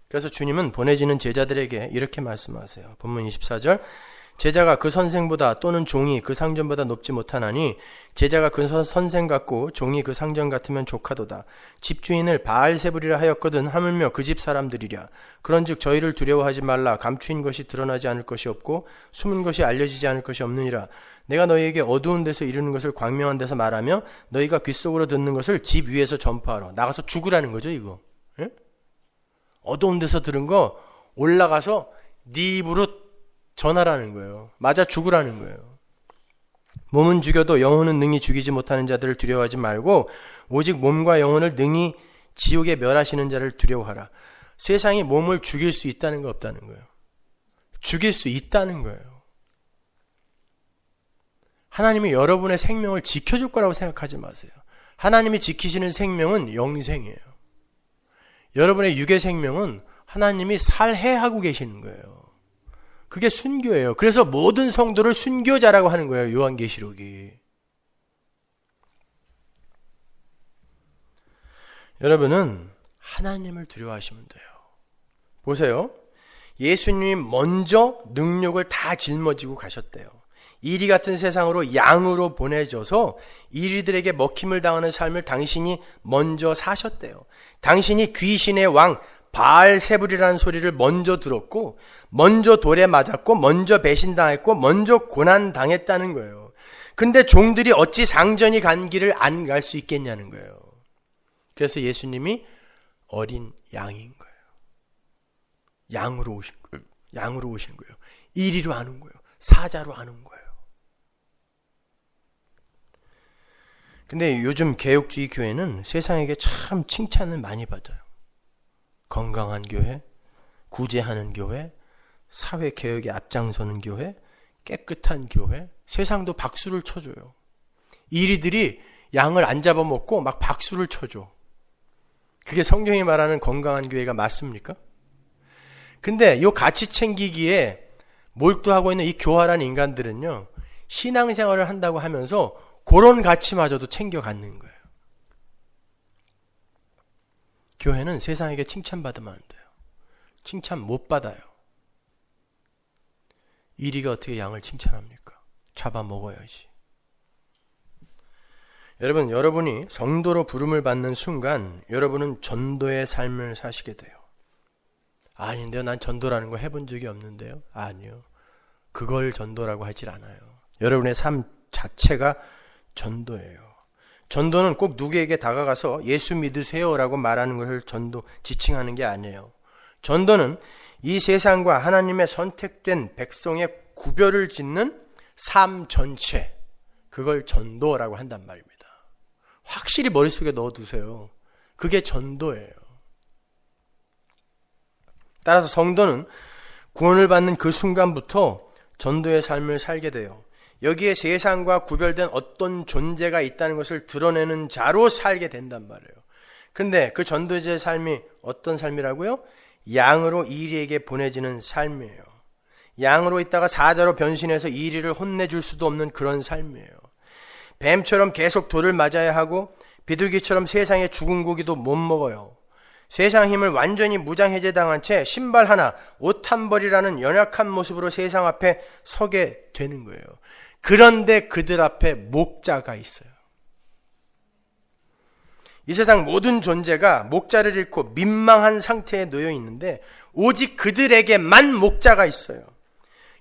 그래서 주님은 보내지는 제자들에게 이렇게 말씀하세요. 본문 24절 제자가 그 선생보다 또는 종이 그 상전보다 높지 못하나니 제자가 그 선생 같고 종이 그 상전 같으면 족하도다. 집주인을 바알세불이라 하였거든 하물며 그 집 사람들이랴. 그런즉 저희를 두려워하지 말라. 감추인 것이 드러나지 않을 것이 없고 숨은 것이 알려지지 않을 것이 없느니라. 내가 너희에게 어두운 데서 이루는 것을 광명한 데서 말하며 너희가 귓속으로 듣는 것을 집 위에서 전파하라. 나가서 죽으라는 거죠, 이거. 예? 어두운 데서 들은 거 올라가서 네 입으로 전하라는 거예요. 맞아 죽으라는 거예요. 몸은 죽여도 영혼은 능히 죽이지 못하는 자들을 두려워하지 말고 오직 몸과 영혼을 능히 지옥에 멸하시는 자를 두려워하라. 세상이 몸을 죽일 수 있다는 거 없다는 거예요. 죽일 수 있다는 거예요. 하나님이 여러분의 생명을 지켜줄 거라고 생각하지 마세요. 하나님이 지키시는 생명은 영생이에요. 여러분의 육의 생명은 하나님이 살해하고 계시는 거예요. 그게 순교예요. 그래서 모든 성도를 순교자라고 하는 거예요. 요한계시록이. 여러분은 하나님을 두려워하시면 돼요. 보세요. 예수님이 먼저 능력을 다 짊어지고 가셨대요. 이리 같은 세상으로 양으로 보내줘서 이리들에게 먹힘을 당하는 삶을 당신이 먼저 사셨대요. 당신이 귀신의 왕 바알세불이라는 소리를 먼저 들었고, 먼저 돌에 맞았고, 먼저 배신당했고, 먼저 고난당했다는 거예요. 근데 종들이 어찌 상전이 간 길을 안 갈 수 있겠냐는 거예요. 그래서 예수님이 어린 양인 거예요. 양으로 오신 거예요. 양으로 오신 거예요. 이리로 안 온 거예요. 사자로 안 온 거예요. 근데 요즘 개혁주의 교회는 세상에게 참 칭찬을 많이 받아요. 건강한 교회, 구제하는 교회, 사회개혁에 앞장서는 교회, 깨끗한 교회, 세상도 박수를 쳐줘요. 이리들이 양을 안 잡아먹고 막 박수를 쳐줘. 그게 성경이 말하는 건강한 교회가 맞습니까? 근데 이 가치 챙기기에 몰두하고 있는 이 교활한 인간들은요, 신앙생활을 한다고 하면서 그런 가치마저도 챙겨 갖는 거예요. 교회는 세상에게 칭찬받으면 안 돼요. 칭찬 못 받아요. 이리가 어떻게 양을 칭찬합니까? 잡아먹어야지. 여러분, 여러분이 성도로 부름을 받는 순간 여러분은 전도의 삶을 사시게 돼요. 아닌데요, 난 전도라는 거 해본 적이 없는데요. 아니요, 그걸 전도라고 하질 않아요. 여러분의 삶 자체가 전도예요. 전도는 꼭 누구에게 다가가서 예수 믿으세요라고 말하는 것을 전도 지칭하는 게 아니에요. 전도는 이 세상과 하나님의 선택된 백성의 구별을 짓는 삶 전체, 그걸 전도라고 한단 말입니다. 확실히 머릿속에 넣어두세요. 그게 전도예요. 따라서 성도는 구원을 받는 그 순간부터 전도의 삶을 살게 돼요. 여기에 세상과 구별된 어떤 존재가 있다는 것을 드러내는 자로 살게 된단 말이에요. 그런데 그 전도자의 삶이 어떤 삶이라고요? 양으로 이리에게 보내지는 삶이에요. 양으로 있다가 사자로 변신해서 이리를 혼내줄 수도 없는 그런 삶이에요. 뱀처럼 계속 돌을 맞아야 하고 비둘기처럼 세상의 죽은 고기도 못 먹어요. 세상 힘을 완전히 무장해제당한 채 신발 하나, 옷 한 벌이라는 연약한 모습으로 세상 앞에 서게 되는 거예요. 그런데 그들 앞에 목자가 있어요. 이 세상 모든 존재가 목자를 잃고 민망한 상태에 놓여 있는데 오직 그들에게만 목자가 있어요.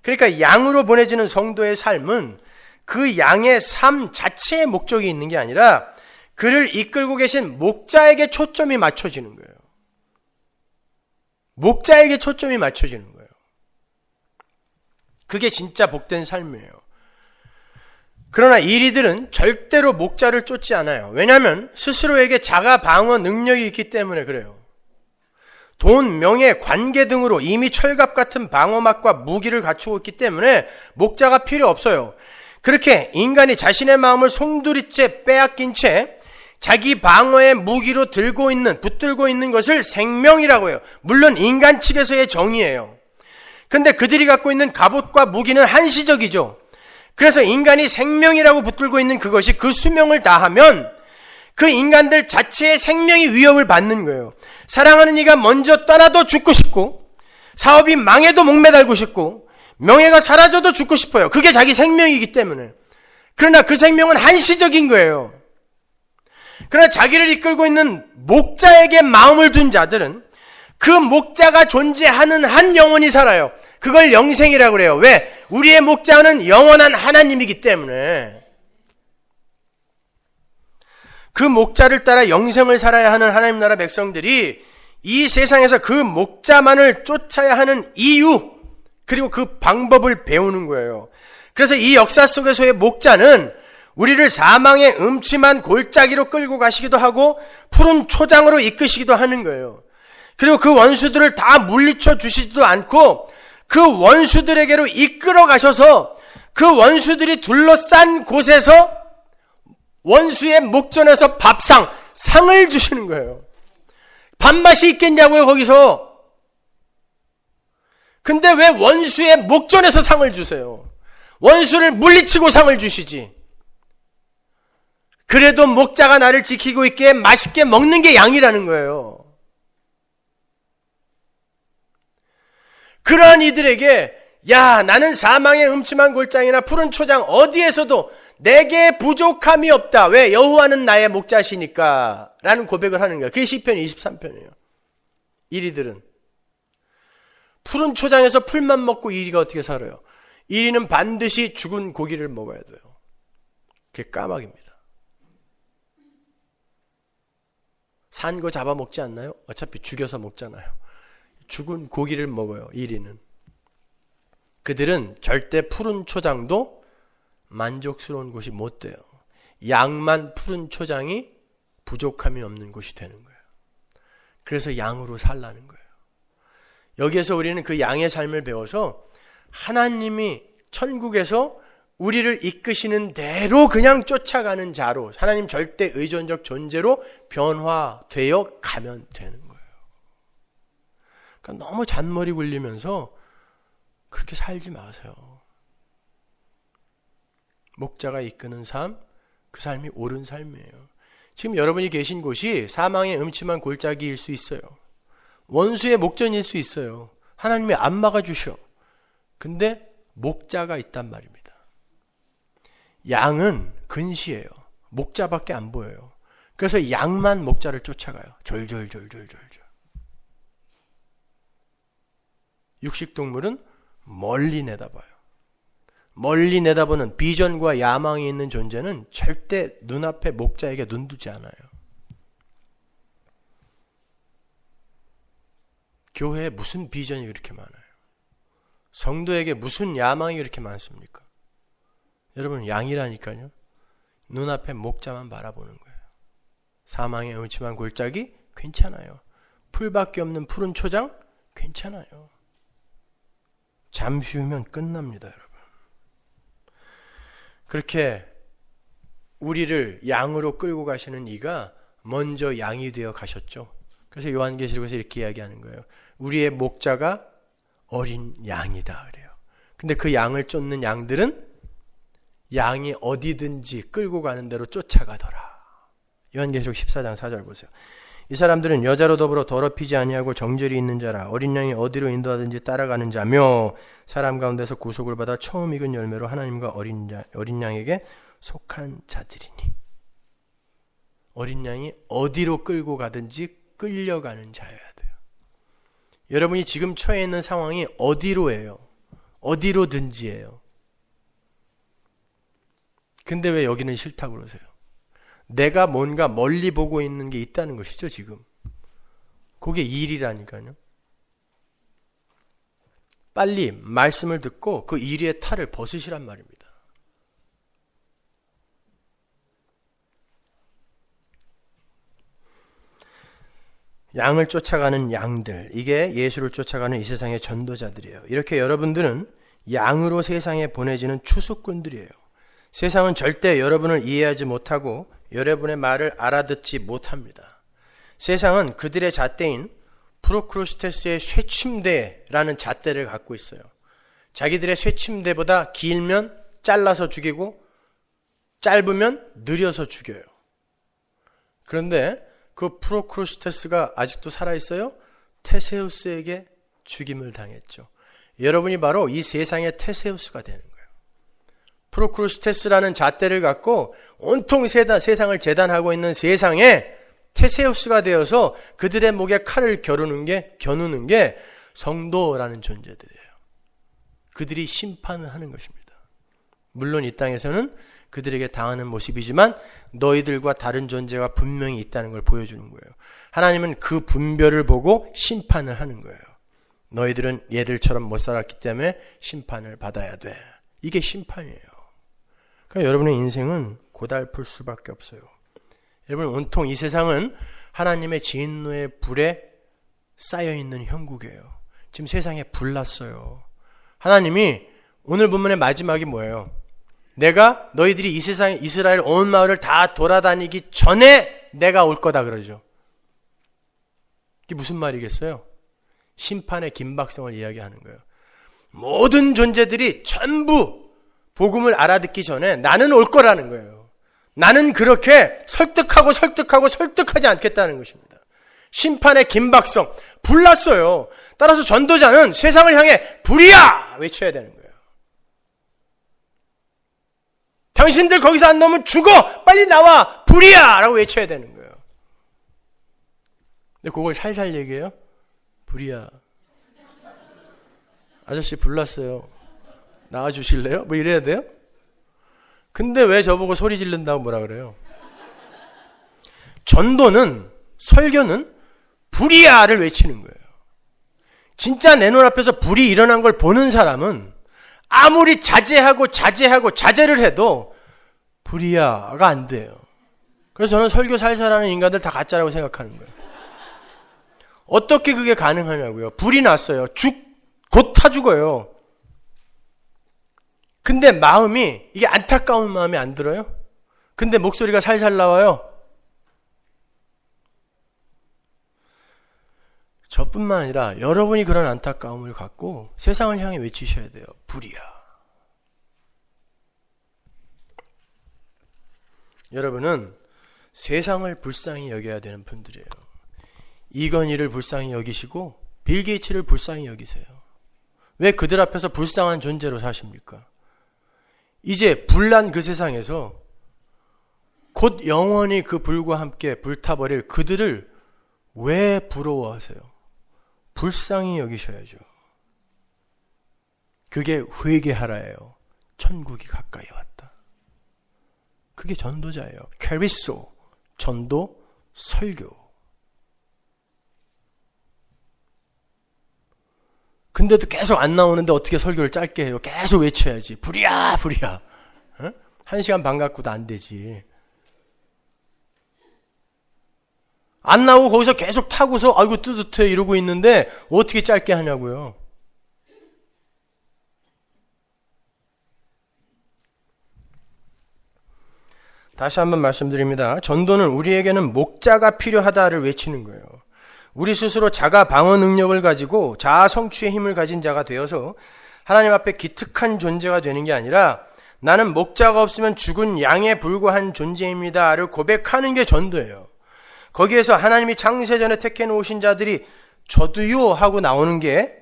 그러니까 양으로 보내지는 성도의 삶은 그 양의 삶 자체에 목적이 있는 게 아니라 그를 이끌고 계신 목자에게 초점이 맞춰지는 거예요. 목자에게 초점이 맞춰지는 거예요. 그게 진짜 복된 삶이에요. 그러나 이리들은 절대로 목자를 쫓지 않아요. 왜냐하면 스스로에게 자가 방어 능력이 있기 때문에 그래요. 돈, 명예, 관계 등으로 이미 철갑 같은 방어막과 무기를 갖추고 있기 때문에 목자가 필요 없어요. 그렇게 인간이 자신의 마음을 송두리째 빼앗긴 채 자기 방어의 무기로 붙들고 있는 것을 생명이라고 해요. 물론 인간 측에서의 정의예요. 그런데 그들이 갖고 있는 갑옷과 무기는 한시적이죠. 그래서 인간이 생명이라고 붙들고 있는 그것이 그 수명을 다하면 그 인간들 자체의 생명이 위협을 받는 거예요. 사랑하는 이가 먼저 떠나도 죽고 싶고, 사업이 망해도 목매달고 싶고, 명예가 사라져도 죽고 싶어요. 그게 자기 생명이기 때문에. 그러나 그 생명은 한시적인 거예요. 그러나 자기를 이끌고 있는 목자에게 마음을 둔 자들은 그 목자가 존재하는 한 영혼이 살아요. 그걸 영생이라고 그래요. 왜? 우리의 목자는 영원한 하나님이기 때문에. 그 목자를 따라 영생을 살아야 하는 하나님 나라 백성들이 이 세상에서 그 목자만을 쫓아야 하는 이유, 그리고 그 방법을 배우는 거예요. 그래서 이 역사 속에서의 목자는 우리를 사망의 음침한 골짜기로 끌고 가시기도 하고 푸른 초장으로 이끄시기도 하는 거예요. 그리고 그 원수들을 다 물리쳐 주시지도 않고 그 원수들에게로 이끌어 가셔서 그 원수들이 둘러싼 곳에서 원수의 목전에서 상을 주시는 거예요. 밥맛이 있겠냐고요, 거기서. 근데 왜 원수의 목전에서 상을 주세요? 원수를 물리치고 상을 주시지. 그래도 목자가 나를 지키고 있기에 맛있게 먹는 게 양이라는 거예요. 그러한 이들에게 야, 나는 사망의 음침한 골장이나 푸른 초장 어디에서도 내게 부족함이 없다. 왜? 여호와는 나의 목자시니까 라는 고백을 하는 거예요. 그게 시편 23편이에요. 이리들은 푸른 초장에서 풀만 먹고 이리가 어떻게 살아요? 이리는 반드시 죽은 고기를 먹어야 돼요. 그게 까마귀입니다. 산 거 잡아먹지 않나요? 어차피 죽여서 먹잖아요. 죽은 고기를 먹어요. 이리는. 그들은 절대 푸른 초장도 만족스러운 곳이 못 돼요. 양만 푸른 초장이 부족함이 없는 곳이 되는 거예요. 그래서 양으로 살라는 거예요. 여기에서 우리는 그 양의 삶을 배워서 하나님이 천국에서 우리를 이끄시는 대로 그냥 쫓아가는 자로, 하나님 절대 의존적 존재로 변화되어 가면 되는 거예요. 그러니까 너무 잔머리 굴리면서 그렇게 살지 마세요. 목자가 이끄는 삶, 그 삶이 옳은 삶이에요. 지금 여러분이 계신 곳이 사망의 음침한 골짜기일 수 있어요. 원수의 목전일 수 있어요. 하나님이 안 막아주셔. 근데 목자가 있단 말입니다. 양은 근시예요. 목자밖에 안 보여요. 그래서 양만 목자를 쫓아가요. 졸졸졸졸졸졸. 육식동물은 멀리 내다봐요. 멀리 내다보는 비전과 야망이 있는 존재는 절대 눈앞에 목자에게 눈두지 않아요. 교회에 무슨 비전이 그렇게 많아요? 성도에게 무슨 야망이 그렇게 많습니까? 여러분, 양이라니까요. 눈앞에 목자만 바라보는 거예요. 사망의 음침한 골짜기? 괜찮아요. 풀밖에 없는 푸른 초장? 괜찮아요. 잠시 후면 끝납니다, 여러분. 그렇게 우리를 양으로 끌고 가시는 이가 먼저 양이 되어 가셨죠. 그래서 요한계시록에서 이렇게 이야기하는 거예요. 우리의 목자가 어린 양이다 그래요. 근데 그 양을 쫓는 양들은 양이 어디든지 끌고 가는 대로 쫓아가더라. 요한계시록 14장 4절 보세요. 이 사람들은 여자로 더불어 더럽히지 아니하고 정죄리 있는 자라, 어린 양이 어디로 인도하든지 따라가는 자며, 사람 가운데서 구속을 받아 처음 익은 열매로 하나님과 어린 양에게 속한 자들이니. 어린 양이 어디로 끌고 가든지 끌려가는 자여야 돼요. 여러분이 지금 처해 있는 상황이 어디로예요? 어디로든지예요. 근데 왜 여기는 싫다고 그러세요? 내가 뭔가 멀리 보고 있는 게 있다는 것이죠, 지금. 그게 일이라니까요. 빨리 말씀을 듣고 그 일의 탈을 벗으시란 말입니다. 양을 쫓아가는 양들, 이게 예수를 쫓아가는 이 세상의 전도자들이에요. 이렇게 여러분들은 양으로 세상에 보내지는 추수꾼들이에요. 세상은 절대 여러분을 이해하지 못하고 여러분의 말을 알아듣지 못합니다. 세상은 그들의 잣대인 프로크루스테스의 쇠침대라는 잣대를 갖고 있어요. 자기들의 쇠침대보다 길면 잘라서 죽이고 짧으면 느려서 죽여요. 그런데 그 프로크루스테스가 아직도 살아있어요? 테세우스에게 죽임을 당했죠. 여러분이 바로 이 세상의 테세우스가 되는 거예요. 프로크루스테스라는 잣대를 갖고 온통 세상을 재단하고 있는 세상에 테세우스가 되어서 그들의 목에 칼을 겨누는 게 성도라는 존재들이에요. 그들이 심판을 하는 것입니다. 물론 이 땅에서는 그들에게 당하는 모습이지만 너희들과 다른 존재가 분명히 있다는 걸 보여주는 거예요. 하나님은 그 분별을 보고 심판을 하는 거예요. 너희들은 얘들처럼 못 살았기 때문에 심판을 받아야 돼. 이게 심판이에요. 그러니까 여러분의 인생은 고달플 수밖에 없어요. 여러분, 온통 이 세상은 하나님의 진노의 불에 쌓여있는 형국이에요. 지금 세상에 불났어요. 하나님이 오늘 본문의 마지막이 뭐예요? 내가 너희들이 이 세상에 이스라엘 온 마을을 다 돌아다니기 전에 내가 올 거다 그러죠. 이게 무슨 말이겠어요? 심판의 긴박성을 이야기하는 거예요. 모든 존재들이 전부 복음을 알아듣기 전에 나는 올 거라는 거예요. 나는 그렇게 설득하지 않겠다는 것입니다. 심판의 긴박성, 불났어요. 따라서 전도자는 세상을 향해 불이야! 외쳐야 되는 거예요. 당신들 거기서 안 나오면 죽어! 빨리 나와! 불이야! 라고 외쳐야 되는 거예요. 근데 그걸 살살 얘기해요. 불이야. 아저씨 불났어요. 나와주실래요? 뭐 이래야 돼요? 근데 왜 저보고 소리 지른다고 뭐라 그래요? 전도는, 설교는 불이야를 외치는 거예요. 진짜 내 눈앞에서 불이 일어난 걸 보는 사람은 아무리 자제를 해도 불이야가 안 돼요. 그래서 저는 설교 살살하는 인간들 다 가짜라고 생각하는 거예요. 어떻게 그게 가능하냐고요. 불이 났어요. 곧 타 죽어요. 근데 마음이, 이게 안타까운 마음이 안 들어요? 근데 목소리가 살살 나와요. 저뿐만 아니라 여러분이 그런 안타까움을 갖고 세상을 향해 외치셔야 돼요. 불이야. 여러분은 세상을 불쌍히 여겨야 되는 분들이에요. 이건희를 불쌍히 여기시고 빌 게이츠를 불쌍히 여기세요. 왜 그들 앞에서 불쌍한 존재로 사십니까? 이제 불난 그 세상에서 곧 영원히 그 불과 함께 불타버릴 그들을 왜 부러워하세요? 불쌍히 여기셔야죠. 그게 회개하라예요. 천국이 가까이 왔다. 그게 전도자예요. 캐리소, 전도, 설교. 근데도 계속 안 나오는데 어떻게 설교를 짧게 해요? 계속 외쳐야지. 불이야, 불이야. 어? 1시간 반 갖고도 안 되지. 안 나오고 거기서 계속 타고서 아이고 뜨뜻해 이러고 있는데 어떻게 짧게 하냐고요. 다시 한번 말씀드립니다. 전도는 우리에게는 목자가 필요하다를 외치는 거예요. 우리 스스로 자가 방어 능력을 가지고 자아 성취의 힘을 가진 자가 되어서 하나님 앞에 기특한 존재가 되는 게 아니라 나는 목자가 없으면 죽은 양에 불과한 존재입니다를 고백하는 게 전도예요. 거기에서 하나님이 창세전에 택해 놓으신 자들이 저도요 하고 나오는 게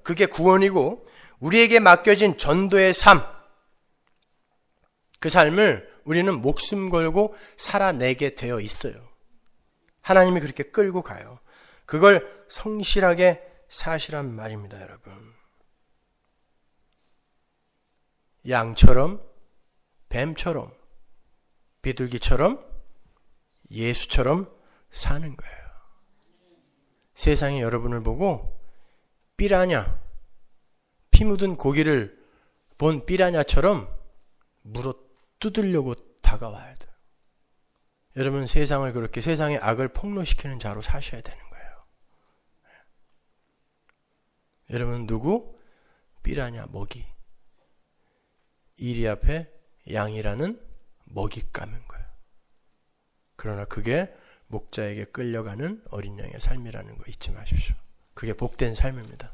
그게 구원이고 우리에게 맡겨진 전도의 삶, 그 삶을 우리는 목숨 걸고 살아내게 되어 있어요. 하나님이 그렇게 끌고 가요. 그걸 성실하게 사시란 말입니다, 여러분. 양처럼, 뱀처럼, 비둘기처럼, 예수처럼 사는 거예요. 세상이 여러분을 보고 삐라냐, 피 묻은 고기를 본 삐라냐처럼 물어 뜯으려고 다가와야 돼요. 여러분 세상을 그렇게 세상의 악을 폭로시키는 자로 사셔야 되는 거예요. 여러분 누구? 삐라냐, 먹이. 이리 앞에 양이라는 먹잇감인 거예요. 그러나 그게 목자에게 끌려가는 어린 양의 삶이라는 거 잊지 마십시오. 그게 복된 삶입니다.